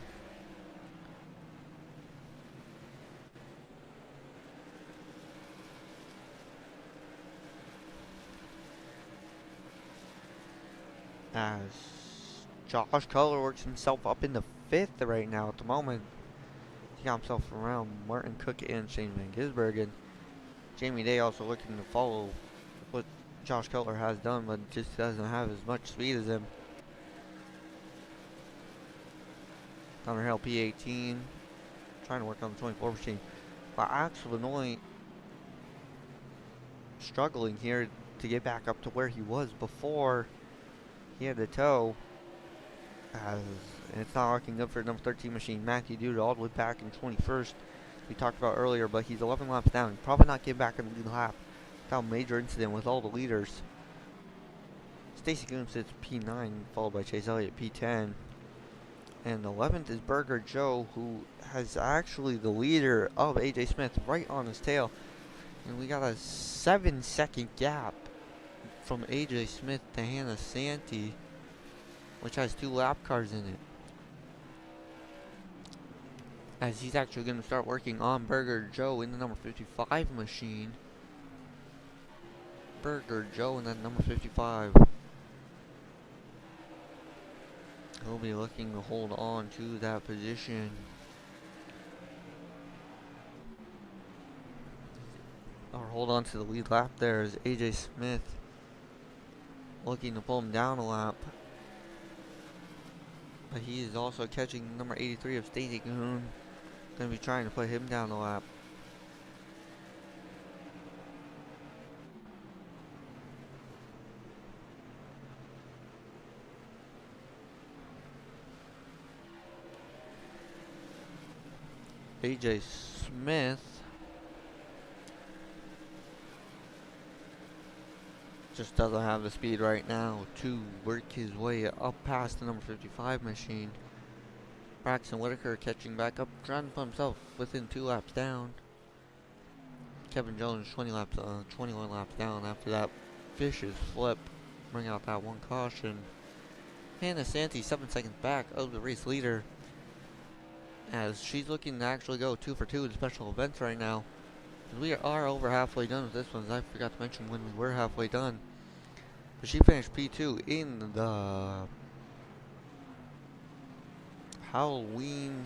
As Josh Kohler works himself up in the 5th right now at the moment. He got himself around Martin Cook and Shane Van Gisbergen. Jamie Day also looking to follow what Josh Kohler has done, but just doesn't have as much speed as him. Connor Hale P18, trying to work on the 24 machine. But Axel Benoit struggling here to get back up to where he was before he had to tow. And it's not looking good for number 13 machine. Matthew Duda all the way back in 21st. We talked about earlier, but he's 11 laps down. Probably not getting back in the lead lap without a major incident with all the leaders. Stacy Goom sits P9, followed by Chase Elliott P10. And 11th is Burger Joe, who has actually the leader of AJ Smith right on his tail. And we got a 7-second gap from AJ Smith to Hannah Santee, which has 2 lap cars in it. As he's actually going to start working on Burger Joe in the number 55 machine. Burger Joe in that number 55. He'll be looking to hold on to that position. Or hold on to the lead lap there is AJ Smith looking to pull him down a lap. But he is also catching number 83 of Stacey Cahoon. Going to be trying to put him down a lap. AJ Smith just doesn't have the speed right now to work his way up past the number 55 machine. Braxton Whitaker catching back up, trying to put himself within 2 laps down. Kevin Jones 21 laps down after that vicious flip, bring out that 1 caution. Hannah Santee 7 seconds back of the race leader, as she's looking to actually go 2 for 2 in special events right now. We are over halfway done with this one, as I forgot to mention when we were halfway done. But she finished P2 in the Halloween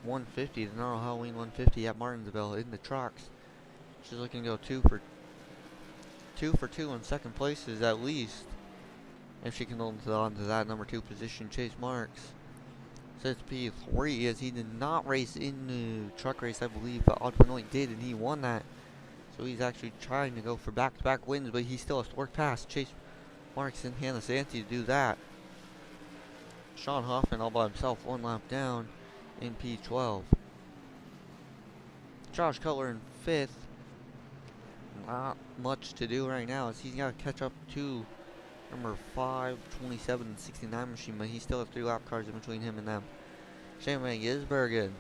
150, the NARL Halloween 150 at Martinsville in the trucks. She's looking to go 2 for 2 in second places at least, if she can hold on to that number 2 position. Chase Marks sits P3, as he did not race in the truck race, I believe, but Autumn Benoit did, and he won that. So he's actually trying to go for back-to-back wins, but he still has to work past Chase Marks and Hannah Santee to do that. Sean Hoffman all by himself, 1 lap down in P12. Josh Cutler in 5th. Not much to do right now, as he's got to catch up to number 5, 27, and 69 machine, but he still has 3 lap cars in between him and them. Shane Van Gisbergen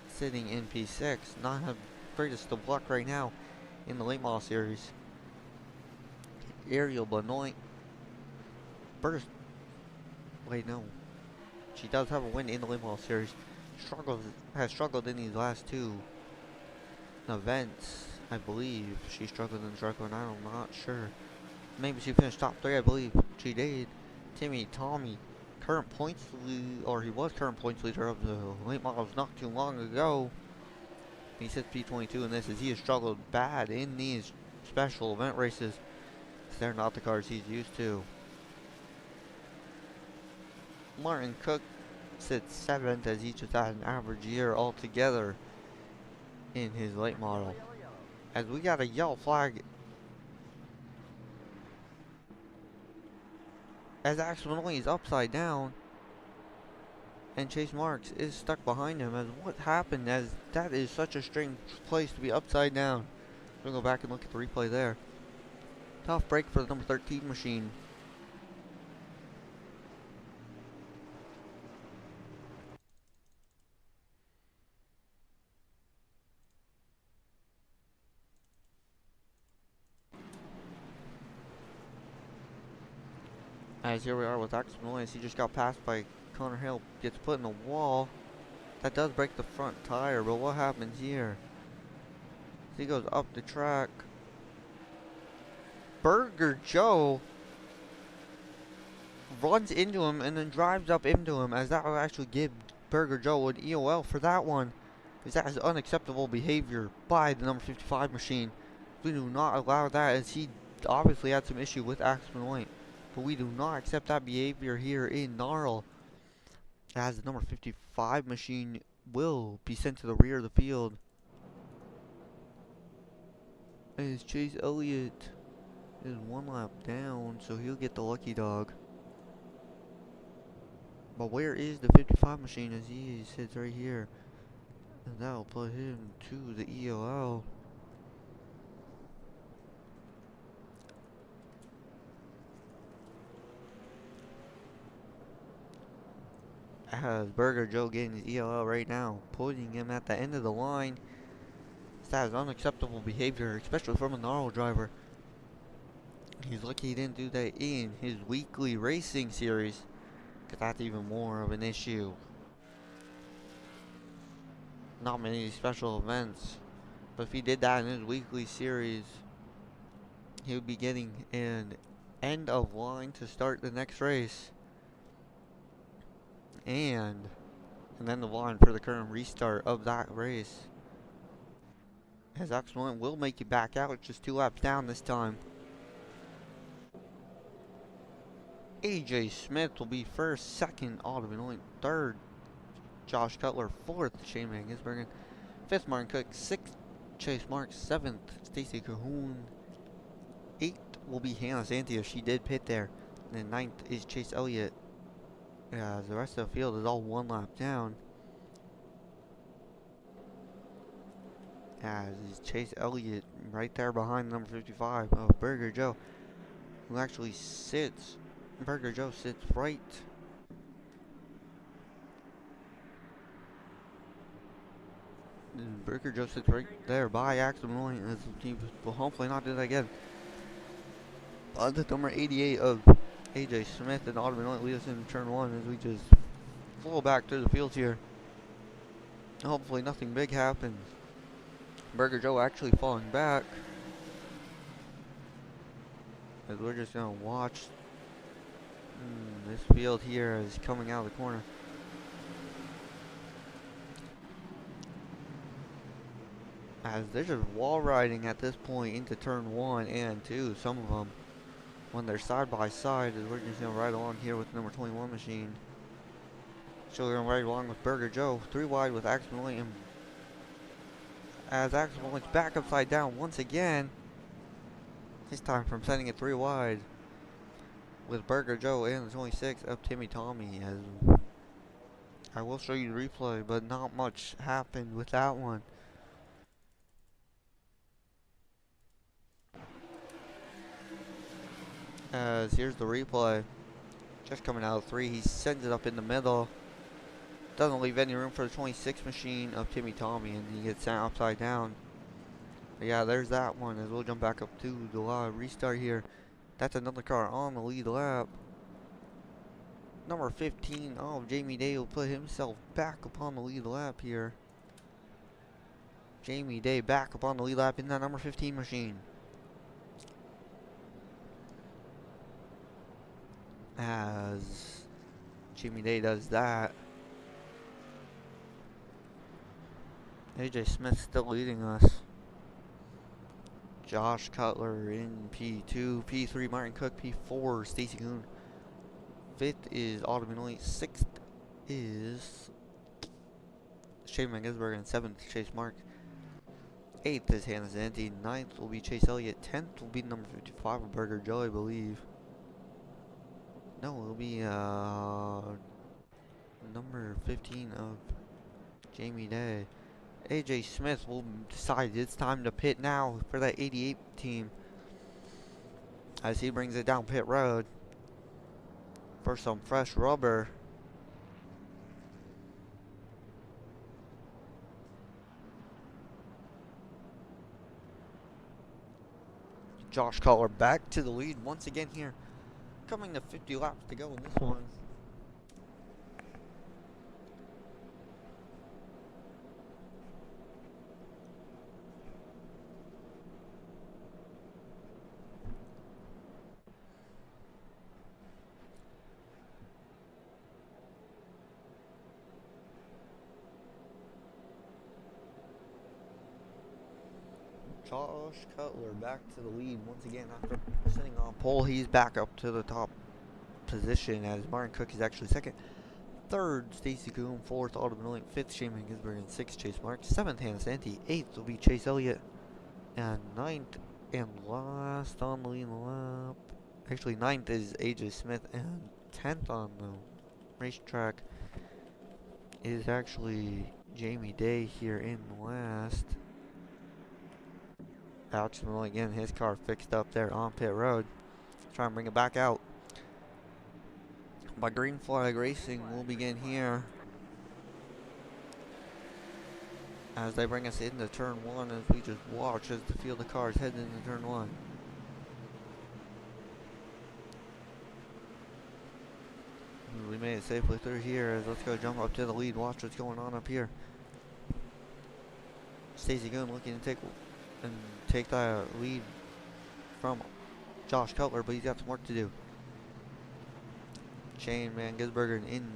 sitting in P6, not have greatest of luck right now in the late model series. Ariel Benoit burst. Wait, no. She does have a win in the late model series. Has struggled in these last 2 events, I believe. She struggled in the truck one, I'm not sure. Maybe she finished top 3, I believe she did. Tommy, current points lead, or he was current points leader of the late models not too long ago. He sits P22 in this, as he has struggled bad in these special event races. They're not the cars he's used to. Martin Cook sits 7th, as he just had an average year altogether in his late model. as we got a yellow flag as accidentally is upside down, and Chase Marks is stuck behind him. As what happened, as that is such a strange place to be upside down. We'll go back and look at the replay there. Tough break for the number 13 machine. As here we are with Axel Noyes, he just got passed by Connor Hale, gets put in the wall. That does break the front tire, but what happens here? He goes up the track. Burger Joe runs into him and then drives up into him, as that will actually give Burger Joe an EOL for that one. Because that is unacceptable behavior by the number 55 machine. We do not allow that, as he obviously had some issue with Axel White. But we do not accept that behavior here in NARL, as the number 55 machine will be sent to the rear of the field. As Chase Elliott is one lap down, so he'll get the lucky dog. But where is the 55 machine, as he sits right here? And that'll put him to the EOL. As Burger Joe getting his EOL right now, putting him at the end of the line. That is unacceptable behavior, especially from a NARL driver. He's lucky he didn't do that in his weekly racing series, because that's even more of an issue. Not many special events, but if he did that in his weekly series, he would be getting an end of line to start the next race. And end of line for the current restart of that race. As Excellent will make it back out, just 2 laps down this time. AJ Smith will be first, second, Autumn third, Josh Cutler, fourth, Shane Van Gisbergen, fifth, Martin Cook, sixth, Chase Marks, seventh, Stacy Cahoon, eighth will be Hannah Santia, she did pit there, and then ninth is Chase Elliott. As the rest of the field is all 1 lap down. As is Chase Elliott right there behind number 55 of Burger Joe, who actually sits. Burger Joe sits right. Burger Joe sits right there by Axel Malloy, as he will hopefully not do that again. The number 88 of AJ Smith and Autumn Malloy lead us into turn 1 as we just flow back through the field here. Hopefully nothing big happens. Burger Joe actually falling back, as we're just gonna watch this field here is coming out of the corner. As they're just wall riding at this point into turn 1 and 2, some of them, when they're side by side, as we're just gonna ride along here with number 21 machine. So we're gonna ride along with Burger Joe, 3 wide with Axel Malloy, as Axel Malloy's back upside down once again. This time from setting it 3 wide with Burger Joe and the 26 of Timmy Tommy. As I will show you the replay, but not much happened with that one. As here's the replay, just coming out of 3, he sends it up in the middle. Doesn't leave any room for the 26 machine of Timmy Tommy, and he gets sent upside down. But yeah, there's that one, as we'll jump back up to the restart here. That's another car on the lead lap. Number 15, Jamie Day will put himself back upon the lead lap here. Jamie Day back upon the lead lap in that number 15 machine. As Jamie Day does that, AJ Smith still leading us. Josh Cutler in P2, P3 Martin Cook, P4 Stacy Coon, 5th is Autumn Malloy, 6th is Shane Van Gisbergen, and 7th Chase Mark. 8th is Hannah Zanti. 9th will be Chase Elliott. 10th will be number 55 of Burger Joe, I believe. No, it'll be number 15 of Jamie Day. AJ Smith will decide it's time to pit now for that 88 team as he brings it down pit road for some fresh rubber. Josh Cutler back to the lead once again here, coming to 50 laps to go in this one. Josh Cutler back to the lead once again after sitting on pole. He's back up to the top position as Martin Cook is actually second. Third, Stacy Coon. Fourth, Autumn Miller. Fifth, Shaman Ginsburg. And sixth, Chase Marks. Seventh, Hannah Santi. Eighth will be Chase Elliott. And ninth and last on the lead lap. Actually, ninth is AJ Smith. And 10th on the racetrack is actually Jamie Day here in last. Alex Malone getting his car fixed up there on pit road. Try and bring it back out. By Green Flag Racing will begin here as they bring us into turn 1 as we just watch as the field of cars head into turn 1. We made it safely through here as let's go jump up to the lead. Watch what's going on up here. Stacey Goon looking to take that lead from Josh Cutler, but he's got some work to do. Shane Van Gisberger in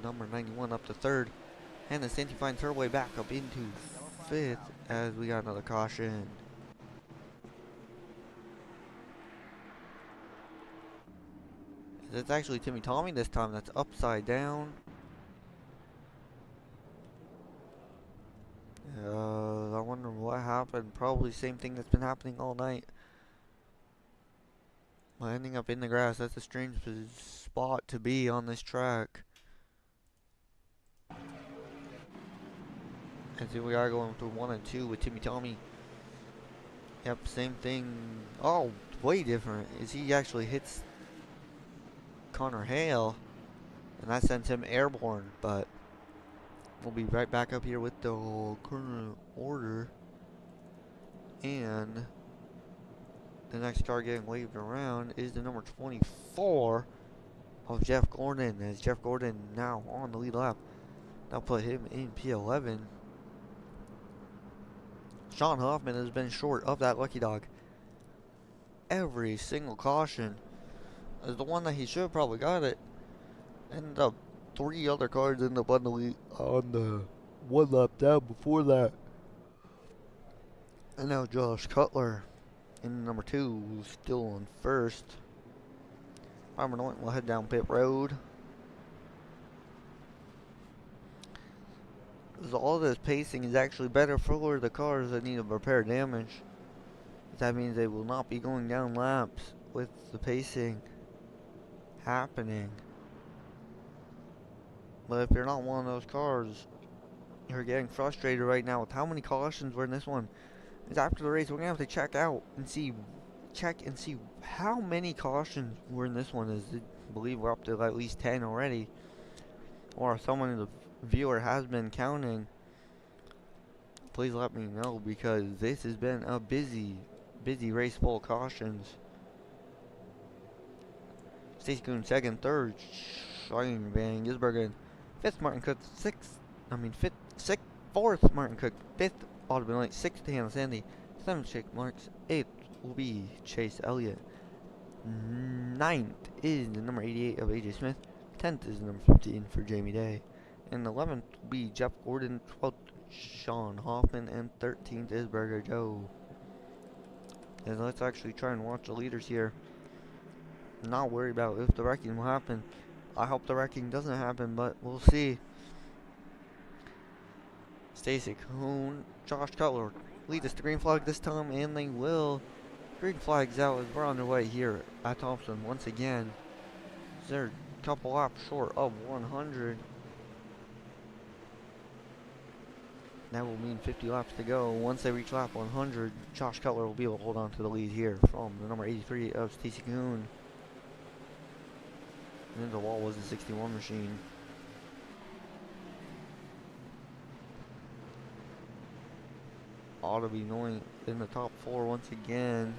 number 91 up to third. And the Santi finds her way back up into fifth as we got another caution. It's actually Timmy Tommy this time. That's upside down. I wonder what happened. Probably same thing that's been happening all night. Landing up in the grass. That's a strange spot to be on this track. And here we are going through 1 and 2 with Timmy Tommy. Yep, same thing. Oh, way different. Is he actually hits Connor Hale, and that sends him airborne. But we'll be right back up here with the current order. And the next car getting waved around is the number 24 of Jeff Gordon, as Jeff Gordon now on the lead lap. That'll put him in P11. Sean Hoffman has been short of that lucky dog every single caution, as the one that he should have probably got it. And the 3 other cars end up on the 1 lap down before that. And now Josh Cutler in number 2, still on first. Farmer Norton will head down pit road. So all this pacing is actually better for the cars that need to repair damage. That means they will not be going down laps with the pacing happening. But if you're not one of those cars, you're getting frustrated right now with how many cautions were in this one. Is after the race, we're gonna have to check and see how many cautions were in this one. As I believe we're up to at least 10 already, or if someone in the viewer has been counting. Please let me know, because this has been a busy race full of cautions. Stacey Kuhn second, third Shane Van Gisbergen, fifth Martin Cook, fourth Martin Cook, fifth Autumn Light, sixth Hannah Sandy, seventh Jake Marks, eighth will be Chase Elliott, ninth is the number 88 of AJ Smith, 10th is the number 15 for Jamie Day, and 11th will be Jeff Gordon, 12th Sean Hoffman, and 13th is Burger Joe. And let's actually try and watch the leaders here. Not worried about if the wrecking will happen. I hope the wrecking doesn't happen, but we'll see. Stacey Kuhn, Josh Cutler lead us to green flag this time, and they will. Green flag's out as we're on their way here at Thompson once again. They're a couple laps short of 100. That will mean 50 laps to go. Once they reach lap 100, Josh Cutler will be able to hold on to the lead here from the number 83 of Stacy Kuhn. And then the wall was the 61 machine. Ought to be knowing in the top 4 once again.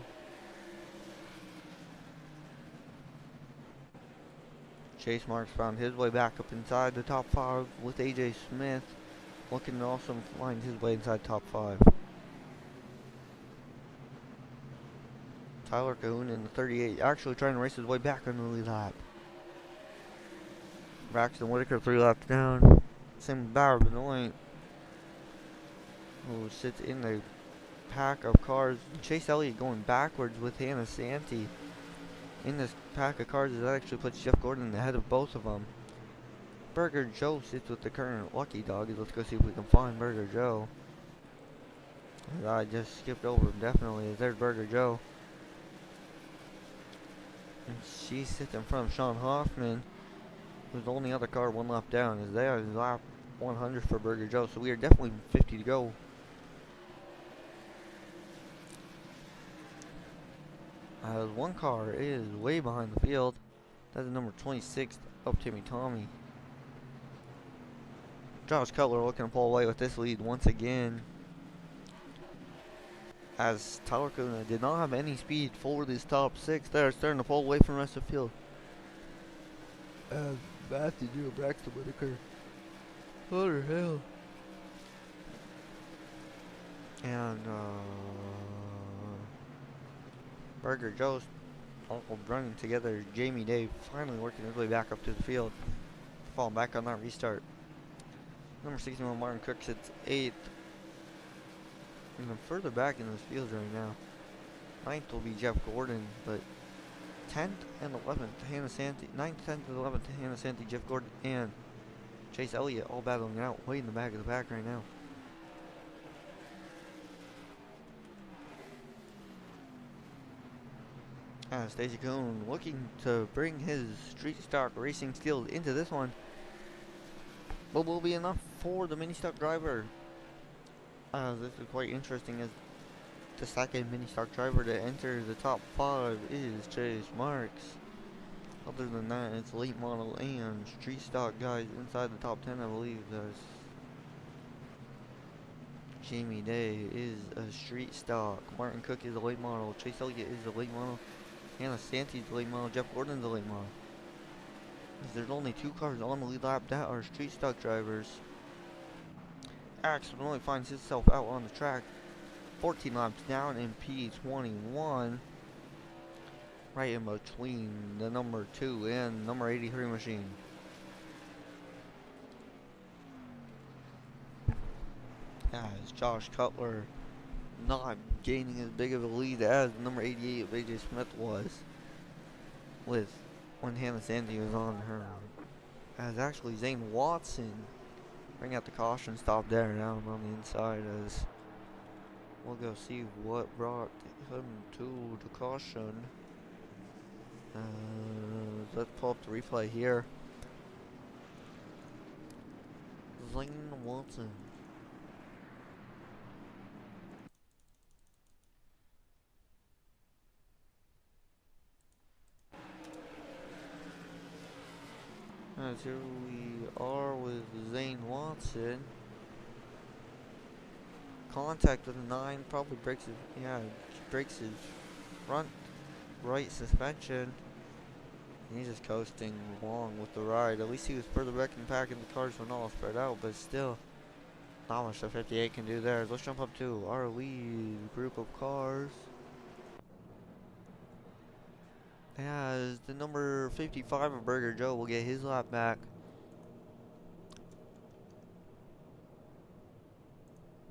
Chase Marks found his way back up inside the top 5 with AJ Smith looking to also find his way inside top 5. Tyler Cahoon in the 38 actually trying to race his way back on the lead lap. Braxton Whitaker 3 laps down. Same with Bauer Benoit, who sits in the pack of cars. Chase Elliott going backwards with Hannah Santee in this pack of cars. That actually puts Jeff Gordon ahead of both of them. Burger Joe sits with the current lucky dog. Let's go see if we can find Burger Joe. I just skipped over him, definitely. There's Burger Joe. And she sits in front of Sean Hoffman, who's the only other car 1 lap down. As they are lap 100 for Burger Joe, so we are definitely 50 to go. One car is way behind the field. That's the number 26 of Timmy Tommy. Josh Cutler looking to pull away with this lead once again, as Tyler Kuna did not have any speed for this top 6. They're starting to pull away from the rest of the field. As Matthew Drew, Braxton Whitaker, Hunter Hill, and Burger Joe's all running together. Jamie Dave finally working his way back up to the field, falling back on that restart. Number 61 Martin Cook sits 8th. Even further back in this field right now. 9th will be Jeff Gordon, but 10th and 11th Hannah Santee, 9th, 10th, and 11th Hannah Santee, Jeff Gordon, and Chase Elliott all battling it out way in the back of the pack right now. And Stacey Kuhn looking to bring his street stock racing skills into this one, but will be enough for the mini stock driver. This is quite interesting, as the second mini stock driver to enter the top 5 is Chase Marks. Other than that, it's late model and street stock guys inside the top 10, I believe. There's Jamie Day is a street stock. Martin Cook is a late model. Chase Elliott is a late model. Hannah Santee is a late model. Jeff Gordon's a late model. There's only 2 cars on the lead lap that are street stock drivers. Axe only finds himself out on the track 14 laps down in P21, right in between the number 2 and number 83 machine. As Josh Cutler not gaining as big of a lead as number 88 of AJ Smith was with when Hannah Santee was on her. As actually Zane Watson bring out the caution stop there down on the inside, as we'll go see what brought him to the caution. Let's pull up the replay here. Zane Watson. As here we are with Zane Watson. Contact with the 9, probably breaks his front right suspension. He's just coasting along with the ride. At least he was further back in the pack and the cars were all spread out, but still not much the 58 can do there. Let's jump up to our lead group of cars. As the number 55 of Burger Joe will get his lap back.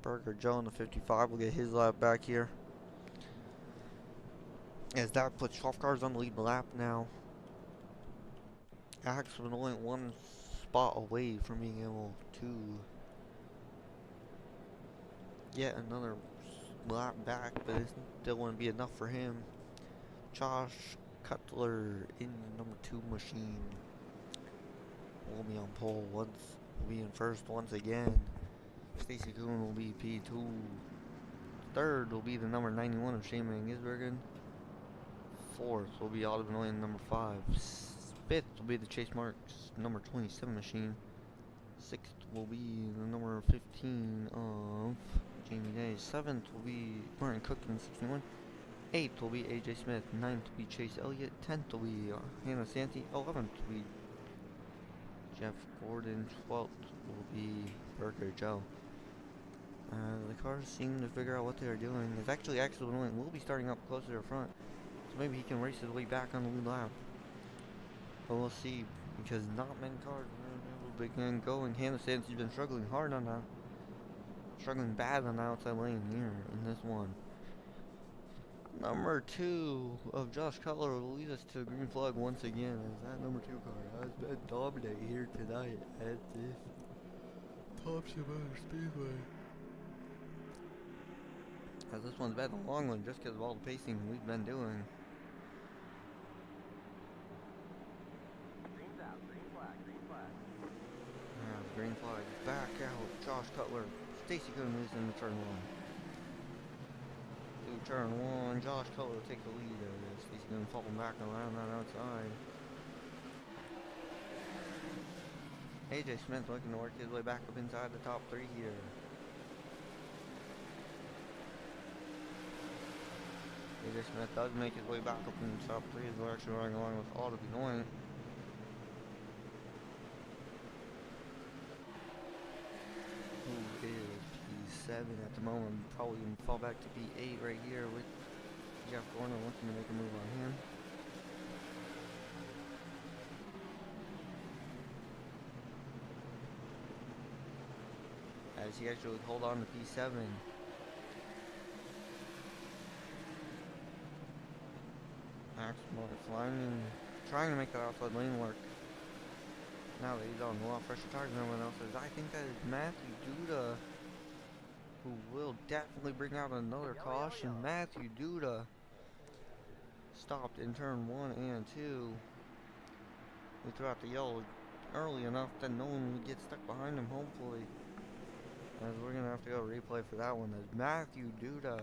Burger Joe in the 55 will get his lap back here. As that puts 12 cars on the lead lap now. Axe was only 1 spot away from being able to get another lap back, but it still wouldn't be enough for him. Josh Cutler in the number 2 machine will be on pole once, will be in first once again. Stacy Kuhn will be P2. Third will be the number 91 of Shane Van Gisbergen. Fourth will be Audubon Lane number 5. Fifth will be the Chase Marks number 27 machine. Sixth will be the number 15 of Jamie Day. Seventh will be Martin Cook in 61. Eighth will be AJ Smith. Ninth will be Chase Elliott. 10th will be Hannah Santee. 11th will be Jeff Gordon. 12th will be Burger Joe. The cars seem to figure out what they are doing. It's actually Axel Benoit will be starting up closer to the front, so maybe he can race his way back on the lead lap. But we'll see, because not many cars are begin going. Hannah Santee's been struggling hard on that, struggling bad on the outside lane here in this one. Number 2 of Josh Cutler will lead us to a green flag once again, as that number 2 car has been dominant here tonight at this Thompson Speedway. As this one's been a long one just because of all the pacing we've been doing. Green flag back out. Josh Cutler. Stacy Kuhn is in the turn 1. Through turn 1, Josh Cutler will take the lead. Stacy Kuhn falling back around that outside. AJ Smith looking to work his way back up inside the top 3 here. AJ Smith does make his way back up in the top 3 as we're actually running along with Audubon Benoit. Who is P7 at the moment? Probably going to fall back to P8 right here with Jeff Gordon looking to make a move on him. As he actually would hold on to P7. Flying, trying to make that outside lane work. Now that he's on a lot fresher tires than everyone else is. I think that is Matthew Duda, who will definitely bring out another caution. Matthew Duda stopped in turn 1 and 2. We threw out the yellow early enough that no one would get stuck behind him, hopefully. As we're going to have to go replay for that one. As Matthew Duda,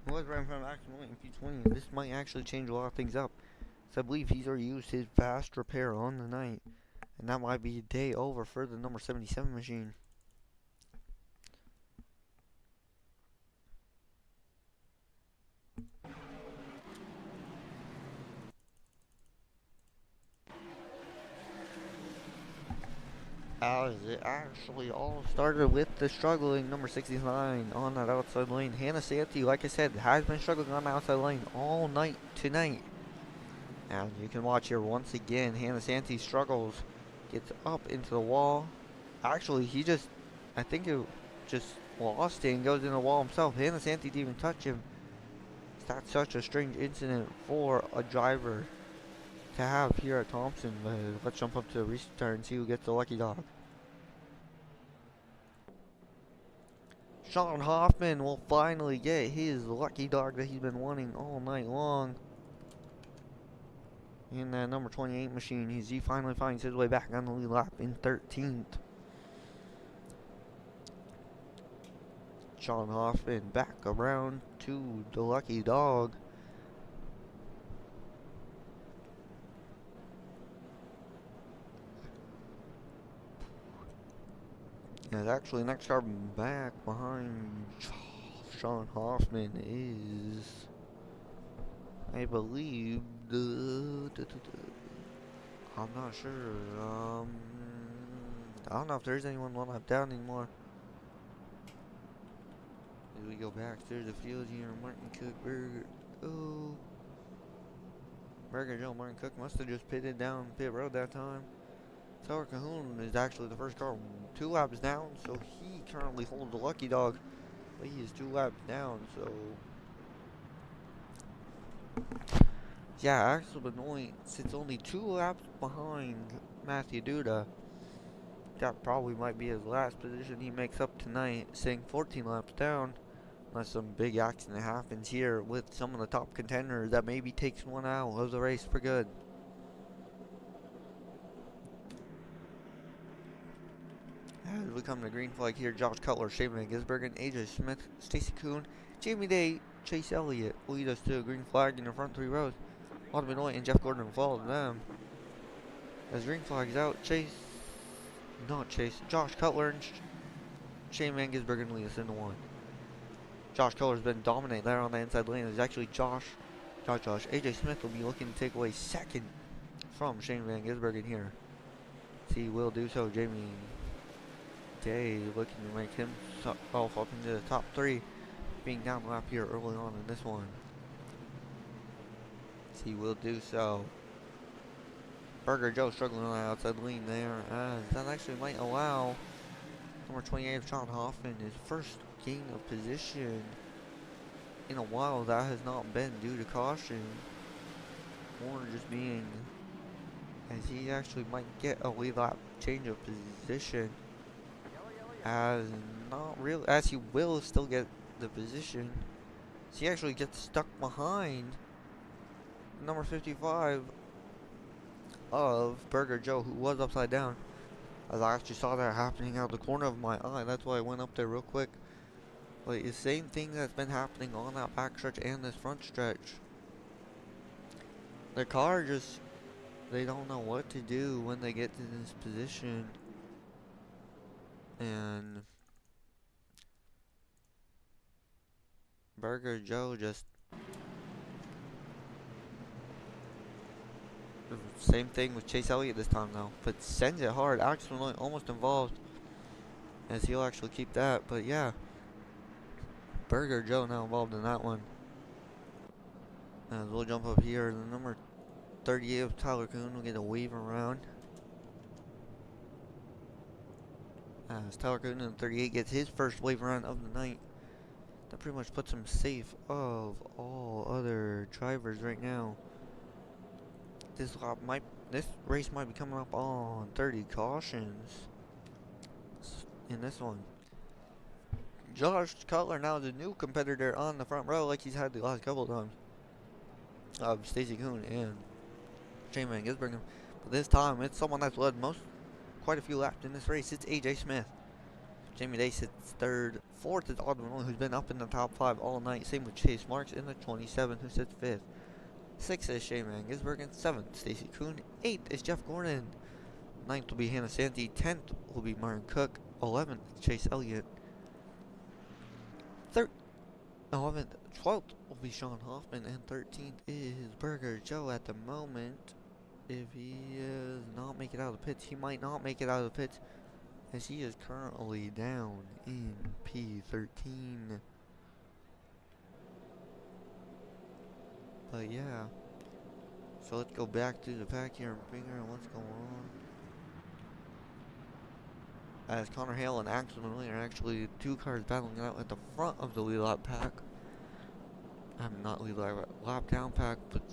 who was right in front of Axel in P20, this might actually change a lot of things up. So I believe he's already used his fast repair on the night. And that might be a day over for the number 77 machine. As it actually all started with the struggling number 69 on that outside lane. Hannah Santee, like I said, has been struggling on the outside lane all night tonight. And you can watch here once again, Hannah Santee struggles, gets up into the wall. Actually, he just, I think it just lost it and goes in the wall himself. Hannah Santee didn't even touch him. That's such a strange incident for a driver to have here at Thompson. But let's jump up to the restart and see who gets the lucky dog. Sean Hoffman will finally get his lucky dog that he's been wanting all night long. In that number 28 machine, he finally finds his way back on the lead lap in 13th. Sean Hoffman back around to the lucky dog. And actually, next car back behind Sean Hoffman is, I believe, I'm not sure. I don't know if there's anyone one lap down anymore. As we go back through the field here, Martin Cook, Burger Joe, Martin Cook must have just pitted down pit road that time. Tower Cahoon is actually the first car 2 laps down, so he currently holds the lucky dog, but he is 2 laps down, so yeah, Axel Benoit sits only 2 laps behind Matthew Duda. That probably might be his last position he makes up tonight, sitting 14 laps down. Unless some big accident happens here with some of the top contenders that maybe takes one out of the race for good. As we come to green flag here, Josh Cutler, Shane Van Gisbergen, AJ Smith, Stacy Kuhn, Jamie Day, Chase Elliott lead us to a green flag in the front three rows. Autumn Benoit and Jeff Gordon follow them. As green flag's out, Josh Cutler and Shane Van Gisbergen lead us into one. Josh Cutler's been dominating there on the inside lane. It's actually AJ Smith will be looking to take away second from Shane Van Gisbergen here. He will do so. Jamie Day looking to make himself up into the top three, being down lap here early on in this one. He will do so. Burger Joe struggling on the outside lane there, as that actually might allow number 28 of Sean Hoffman his first gain of position in a while. That has not been due to caution, or just being, as he actually might get a lead lap change of position, as he will still get the position. So he actually gets stuck behind number 55 of Burger Joe, who was upside down. As I actually saw that happening out the corner of my eye, that's why I went up there real quick. But it's the same thing that's been happening on that back stretch and this front stretch. The car just, they don't know what to do when they get to this position. And Burger Joe just, same thing with Chase Elliott this time though, but sends it hard, actually almost involved, as he'll actually keep that. But yeah, Burger Joe now involved in that one. As we'll jump up here, the number 38 of Tyler Kuhn will get a wave around. As Tyler Kuhn in 38 gets his first wave around of the night. That pretty much puts him safe of all other drivers right now. This race might be coming up on 30 cautions in this one. Josh Cutler now is a new competitor on the front row, like he's had the last couple of times, of Stacy Kuhn and Shane Van Gisbergen. But this time it's someone that's led quite a few laps in this race. It's AJ Smith. Jamie Day sits third. Fourth is Autumn Benoit, who's been up in the top 5 all night. Same with Chase Marks in the 27, who sits 5th. 6th is Shane Van Gisbergen. 7th, Stacy Kuhn. 8th is Jeff Gordon. 9th will be Hannah Santee. 10th will be Martin Cook. 11th, Chase Elliott. 12th will be Sean Hoffman. And 13th is Burger Joe at the moment. If he does not make it out of the pits, he might not make it out of the pits, as he is currently down in P13. But yeah, so let's go back to the pack here and figure out what's going on. As Connor Hale and Axel Benoit are actually 2 cars battling out at the front of the lead lap pack. Not lead lap down pack, but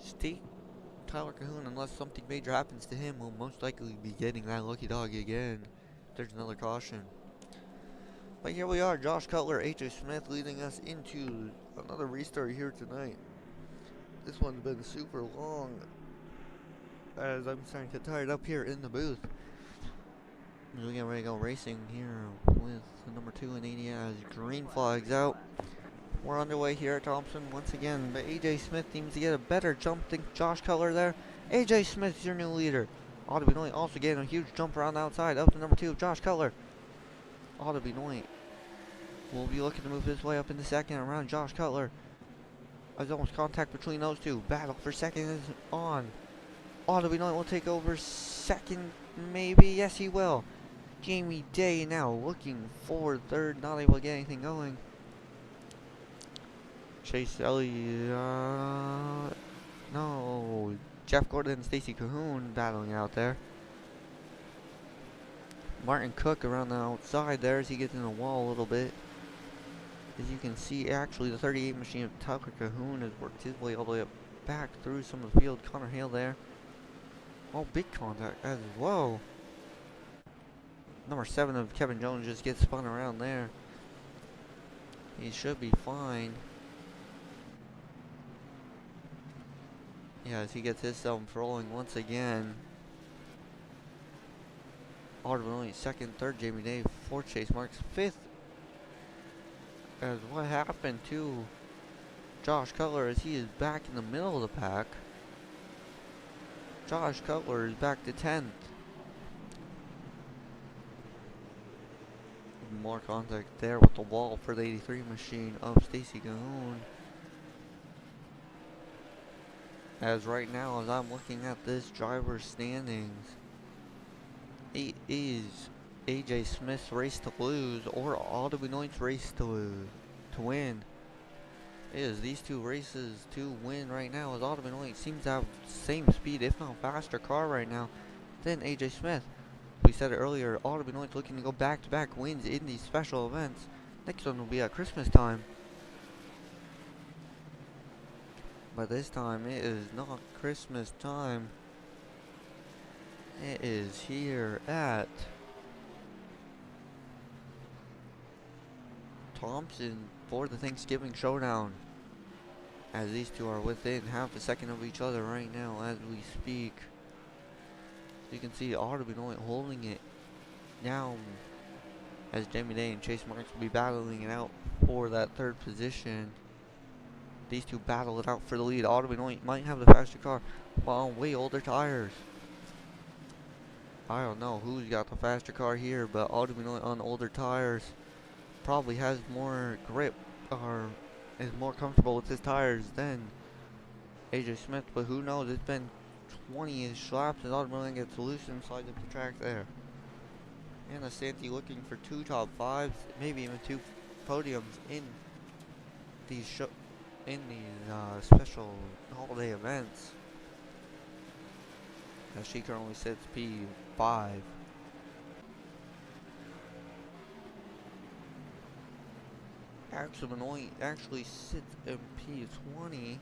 Tyler Cahoon, unless something major happens to him, will most likely be getting that lucky dog again. There's another caution. But here we are, Josh Cutler, AJ Smith leading us into another restart here tonight. This one's been super long, as I'm starting to get tired up here in the booth. We're getting ready to go racing here with the number 2 in 80 as green flags out. We're underway here at Thompson once again, but AJ Smith seems to get a better jump than Josh Cutler there. AJ Smith's your new leader. Autumn Benoit also getting a huge jump around the outside up to number 2 of Josh Cutler. Autumn Benoit will be looking to move his way up in the second around Josh Cutler. There's almost contact between those two. Battle for second is on. Autumn Benoit will take over second, maybe. Yes, he will. Jamie Day now looking for third, not able to get anything going. Chase Elliott, no. Jeff Gordon and Stacy Cahoon battling out there. Martin Cook around the outside there as he gets in the wall a little bit. As you can see, actually, the 38 machine of Tucker Cahoon has worked his way all the way up back through some of the field. Connor Hale there. Oh, big contact as well. Number 7 of Kevin Jones just gets spun around there. He should be fine. Yeah, as he gets himself rolling once again. Ultimately, second, third, Jamie Day, fourth, Chase Marks, fifth. As what happened to Josh Cutler as he is back in the middle of the pack. Josh Cutler is back to 10th. More contact there with the wall for the 83 machine of Stacy Cahoon. As right now, as I'm looking at this driver's standings, it is AJ Smith's race to lose or Otto Benoit's race to win. It is these two races to win right now, as Otto Benoit seems to have the same speed, if not faster car right now than AJ Smith. We said it earlier, Otto Benoit's looking to go back-to-back wins in these special events. Next one will be at Christmas time. But this time, it is not Christmas time. It is here at Thompson for the Thanksgiving Showdown. As these two are within half a second of each other right now as we speak. You can see Otto Benoit holding it down as Jamie Day and Chase Marks will be battling it out for that third position. These two battle it out for the lead. Otto Benoit might have the faster car, but on way older tires. I don't know who's got the faster car here, but Otto Benoit on older tires probably has more grip or is more comfortable with his tires than AJ Smith, but who knows? It's been 20-ish laps and Otto Benoit gets loose and slides up the track there. Anna Santi looking for 2 top 5s, maybe even 2 podiums in these special holiday events. As she currently sits P5. Axel Benoit actually sits in P20.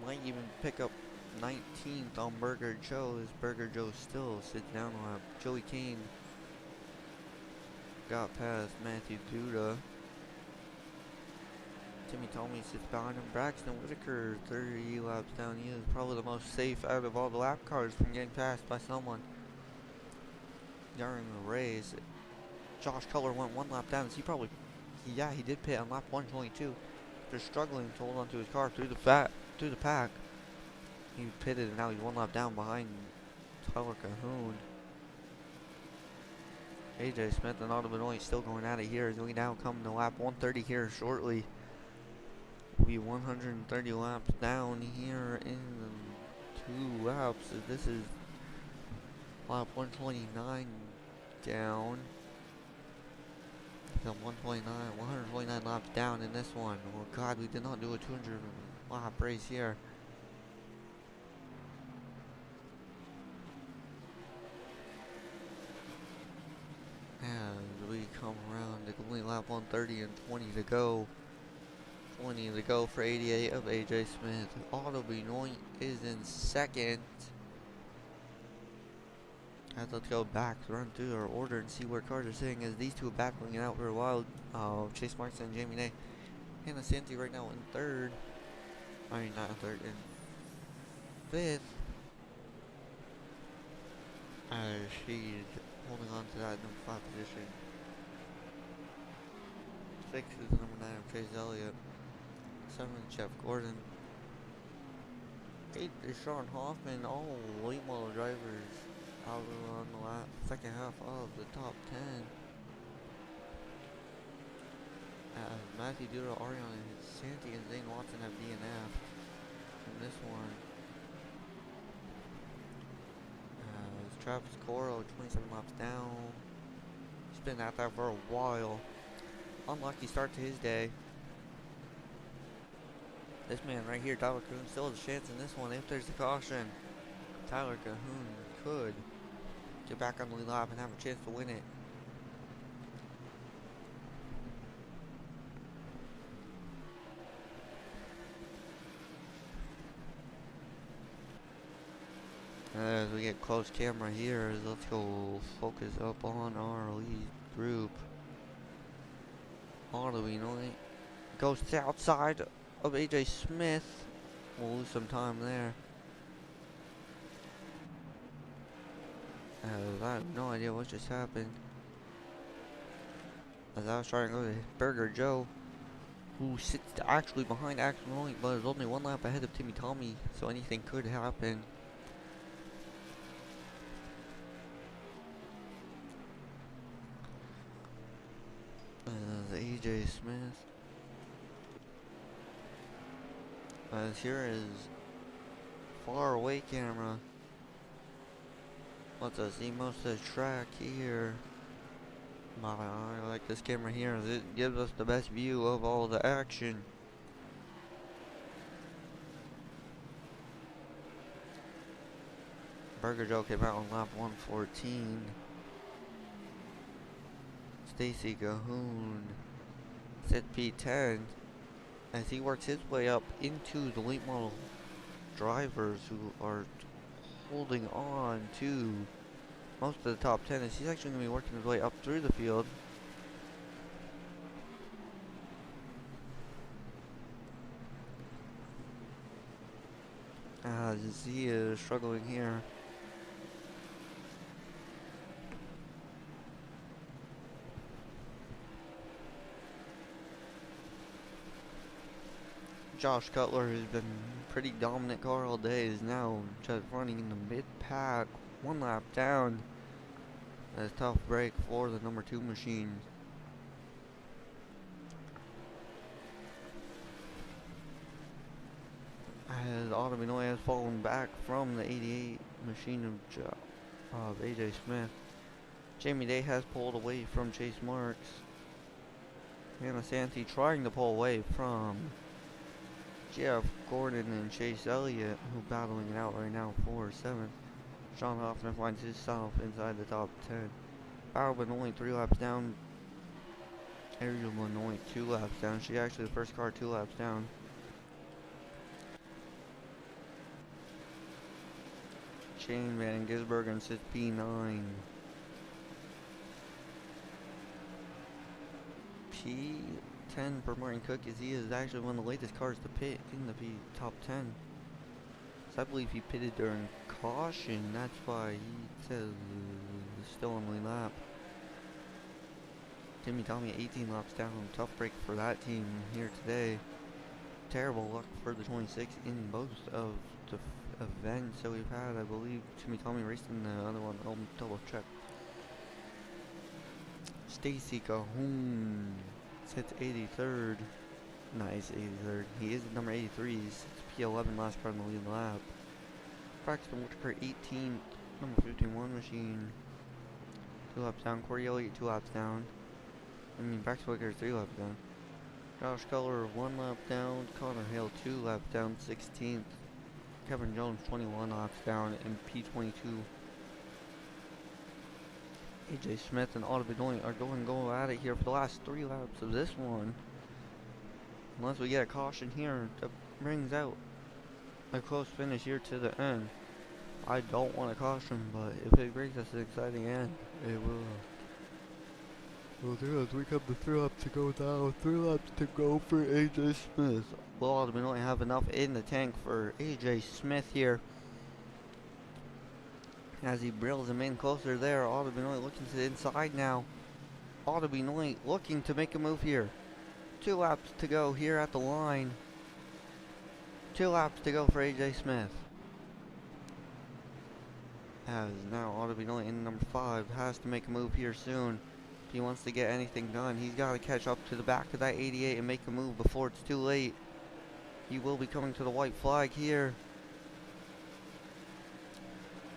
Might even pick up 19th on Burger Joe, as Burger Joe still sits down on Joey Kane. Got past Matthew Duda. Timmy Tomey sits behind him. Braxton Whitaker, 30 laps down. He is probably the most safe out of all the lap cars from getting passed by someone during the race. Josh Cutler went 1 lap down. He did pit on lap 122. They're struggling to hold onto his car through the pack. He pitted and now he's 1 lap down behind Tyler Cahoon. AJ Smith and Otto Benoit still going at it here as we now come to lap 130 here shortly. We'll be 130 laps down here in 2 laps. This is lap 129 down. 129 laps down in this one. Oh God, we did not do a 200 lap race here. As we come around to complete lap 130 and 20 to go. 20 to go for 88 of AJ Smith. Otto Benoit is in second. Let's go back, run through our order and see where cars are sitting as these two are battling it out for a while. Chase Marks and Jamie Day. Hannah Santi right now in third. I mean, not in third, in fifth. She's holding on to that number 5 position. 6 is number 9 of Chase Elliott. 7 is Jeff Gordon. 8 is Sean Hoffman. All late model drivers out on the second half of the top 10. Matthew Duda, Ariana Santi, and Zane Watson have DNF in this one. Travis Coro, 27 laps down. He's been at that for a while. Unlucky start to his day. This man right here, Tyler Cahoon, still has a chance in this one if there's a caution. Tyler Cahoon could get back on the lead lap and have a chance to win it. As we get close camera here, let's go focus up on our lead group. Autobinoy goes to the outside of AJ Smith. We'll lose some time there. I have no idea what just happened. As I was trying to go to Burger Joe, who sits actually behind Axel Noy, but is only one lap ahead of Timmy Tommy, so anything could happen. AJ Smith. As here is far away camera. Lets us see most of the track here. I like this camera here as it gives us the best view of all the action. Burger Joe came out on lap 114. Stacy Cahoon set P10 as he works his way up into the late model drivers who are holding on to most of the top 10 as he's actually going to be working his way up through the field. As he is struggling here. Josh Cutler, who's been pretty dominant car all day, is now just running in the mid-pack, one lap down. A tough break for the number 2 machine. As Autobinoy has fallen back from the 88 machine of AJ Smith. Jamie Day has pulled away from Chase Marks. Hannah Santee trying to pull away from Jeff Gordon and Chase Elliott, who battling it out right now for 7th. Sean Hoffman finds himself inside the top 10. Bauerman only 3 laps down. Ariel only 2 laps down. She actually the first car 2 laps down. Shane Van Gisbergen sits P9. P10 for Martin Cook as he is actually one of the latest cars to pit in the top 10. So I believe he pitted during caution, that's why he says still on the lap. Timmy Tommy 18 laps down, tough break for that team here today. Terrible luck for the 26 in most of the events that we've had. I believe Timmy Tommy raced in the other one. I'll double check. Stacy Cahoon sits 83rd. Nice, 83rd. He is number 83. He's P11 last car in the lead lap. Braxton Whitaker 18th, number 51 machine. 2 laps down. Corey Elliott 2 laps down. Braxton Whitaker 3 laps down. Josh Culler 1 lap down. Connor Hale 2 laps down, 16th. Kevin Jones 21 laps down in P22. AJ Smith and Autobinoy are going to go at it here for the last 3 laps of this one. Unless we get a caution here that brings out a close finish here to the end. I don't want a caution, but if it brings us an exciting end, it will. Well, we come to 3 laps to go down. 3 laps to go for AJ Smith. Will Autobinoy have enough in the tank for AJ Smith here? As he drills him in closer there, Autobinoy looking to the inside now. Autobinoy looking to make a move here. 2 laps to go here at the line. 2 laps to go for AJ Smith. As now Autobinoy in number 5 has to make a move here soon. If he wants to get anything done, he's got to catch up to the back of that 88 and make a move before it's too late. He will be coming to the white flag here.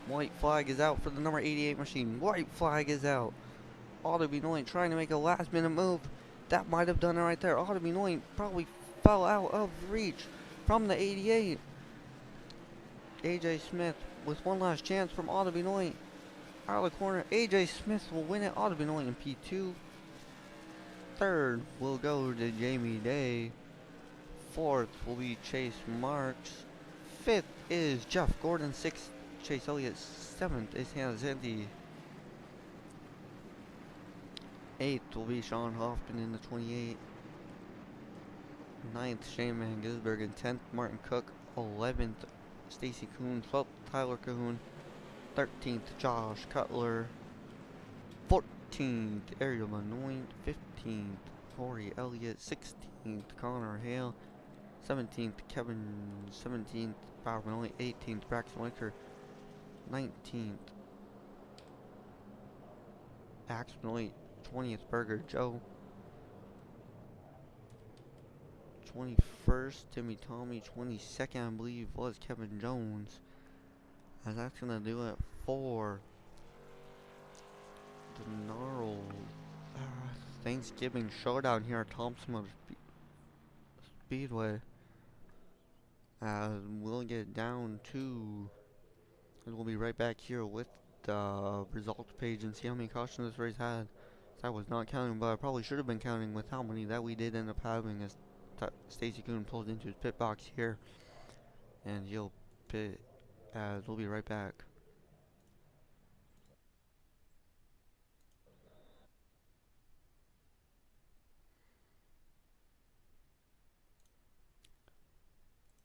White flag is out for the number 88 machine. White flag is out. Autobinoy trying to make a last minute move. That might have done it right there. Autobinoy probably fell out of reach from the 88. AJ Smith with one last chance from Autobinoy. Out of the corner. AJ Smith will win it. Autobinoy in P2. 3rd will go to Jamie Day. 4th will be Chase Marks. 5th is Jeff Gordon. 6th Chase Elliott. 7th is Hannah Santee. 8th will be Sean Hoffman in the 28. 9th, Shane Van Gisbergen. 10th, Martin Cook. 11th, Stacy Kuhn. 12th, Tyler Cahoon. 13th, Josh Cutler. 14th, Ariel Benoit. 15th, Corey Elliott. 16th, Connor Hale. 17th, Kevin. 17th, Bob Benoit. 18th, Braxton Wicker. 19th, Axe Benoit. 20th, Burger Joe. 21st, Timmy Tommy. 22nd, I believe, was Kevin Jones. And that's going to do it for the NARL Thanksgiving Showdown here at Thompson Speedway. We'll get down to, and we'll be right back here with the results page and see how many cautions this race had. I was not counting, but I probably should have been counting with how many that we did end up having as Stacy Kuhn pulls into his pit box here. And he'll pit as we'll be right back.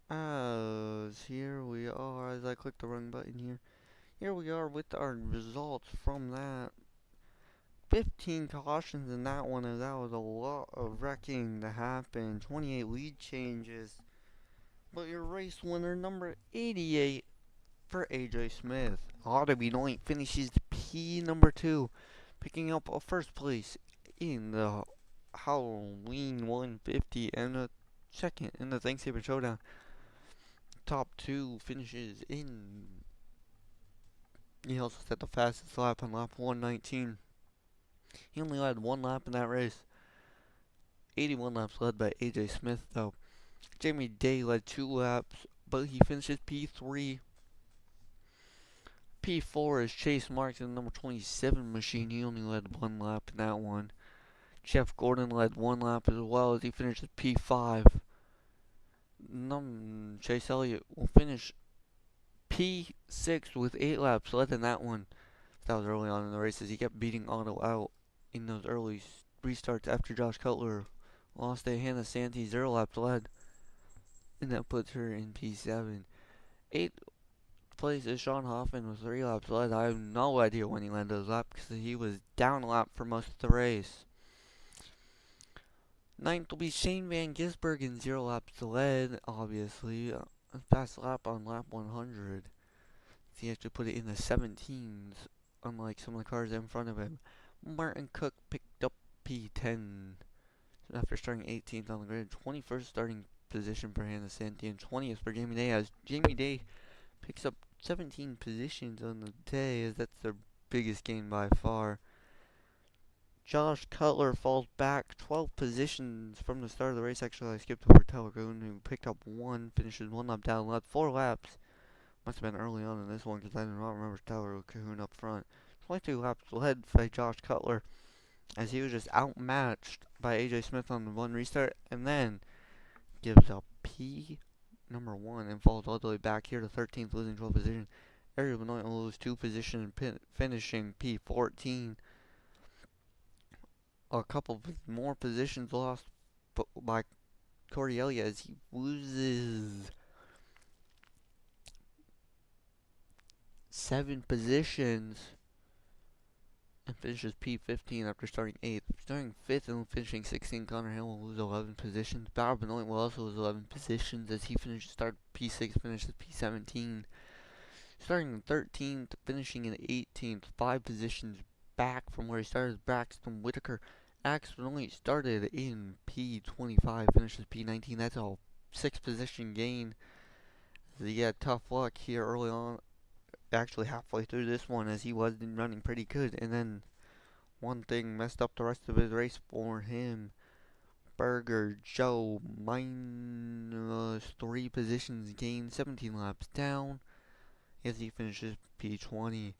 As here we are, as I click the run button here. Here we are with our results from that. 15 cautions in that one, and that was a lot of wrecking to happen. 28 lead changes. But your race winner, number 88 for AJ Smith. Auto Benoit finishes P number 2, picking up a first place in the Halloween 150 and a second in the Thanksgiving Showdown. Top 2 finishes in. He also set the fastest lap on lap 119. He only led one lap in that race. 81 laps led by AJ Smith though. Jamie Day led 2 laps, but he finishes P3. P4 is Chase Marks in the number 27 machine. He only led 1 lap in that one. Jeff Gordon led 1 lap as well as he finishes P5. Chase Elliott will finish P6 with 8 laps led in that one. That was early on in the race as he kept beating Otto out in those early restarts after Josh Cutler lost to Hannah Santee 0 laps led. And that puts her in P7. 8th place is Sean Hoffman with 3 laps led. I have no idea when he led those laps because he was down a lap for most of the race. 9th will be Shane Van Gisbergen, 0 laps led, obviously. A fast lap on lap 100. He actually put it in the 17s, unlike some of the cars in front of him. Martin Cook picked up P10 after starting 18th on the grid. 21st starting position for Hannah Santee and 20th for Jamie Day, as Jamie Day picks up 17 positions on the day, as that's their biggest gain by far. Josh Cutler falls back 12 positions from the start of the race. Actually, I skipped over Tyler Goon, who picked up 1, finishes 1 lap down, led 4 laps. Must have been early on in this one because I do not remember Tyler Cahoon up front. 22 laps led by Josh Cutler as he was just outmatched by AJ Smith on the 1 restart, and then gives up P number 1 and falls all the way back here to 13th, losing 12 position. Ariel Benoit will lose 2 positions, finishing P14. A couple of more positions lost by Corey Elliott as he loses 7 positions and finishes P15 after starting 8th. Starting 5th and finishing 16th, Connor Hill will lose 11 positions. Bauer Benoit will also lose 11 positions as he started P6, finishes P17. Starting 13th, finishing in 18th, 5 positions back from where he started, Braxton Whitaker. Axe Benoit started in P25, finishes P19. That's a 6 position gain. He had tough luck here early on, actually halfway through this one, as he was running pretty good, and then one thing messed up the rest of his race for him. Burger Joe minus 3 positions gained, 17 laps down as he finishes P20.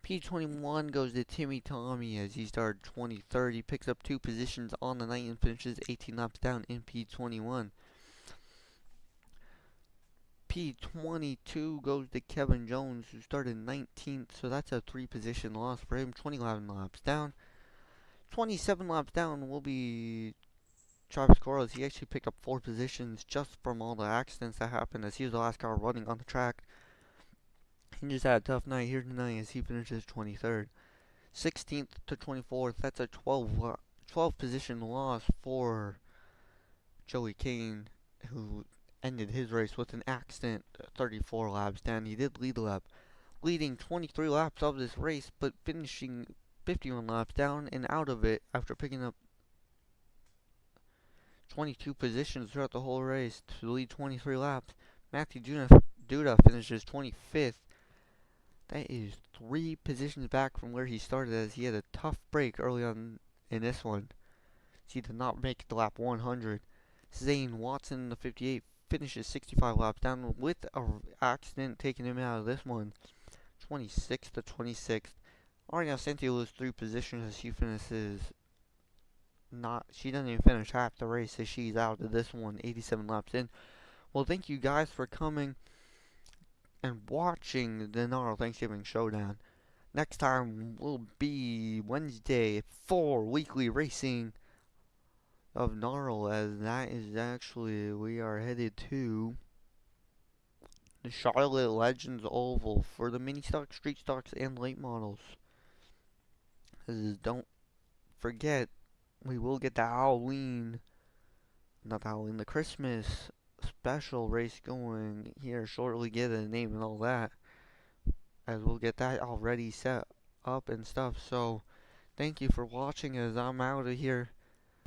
P21 goes to Timmy Tommy as he started 23rd. He picks up 2 positions on the night and finishes 18 laps down in P21. P22 goes to Kevin Jones, who started 19th, so that's a 3 position loss for him, 21 laps down. 27 laps down will be Travis Corliss. He actually picked up 4 positions just from all the accidents that happened as he was the last car running on the track. He just had a tough night here tonight as he finishes 23rd. 16th to 24th, that's a 12 position loss for Joey Kane, who ended his race with an accident 34 laps down. He did lead the lap, leading 23 laps of this race, but finishing 51 laps down and out of it after picking up 22 positions throughout the whole race to lead 23 laps. Matthew Duda finishes 25th. That is 3 positions back from where he started as he had a tough break early on in this one. He did not make the lap 100. Zane Watson, the 58, finishes 65 laps down with an accident taking him out of this one. 26th to 26th. Ariana Santi loses 3 positions as she finishes she doesn't even finish half the race as she's out of this one, 87 laps in. Well, thank you guys for coming and watching the NARL Thanksgiving Showdown. Next time will be Wednesday for weekly racing of NARL, as that is actually, we are headed to the Charlotte Legends Oval for the mini stocks, street stocks, and late models. Don't forget, we will get the the Christmas special race going here shortly, get a name and all that, as we'll get that already set up and stuff. So thank you for watching as I'm out of here.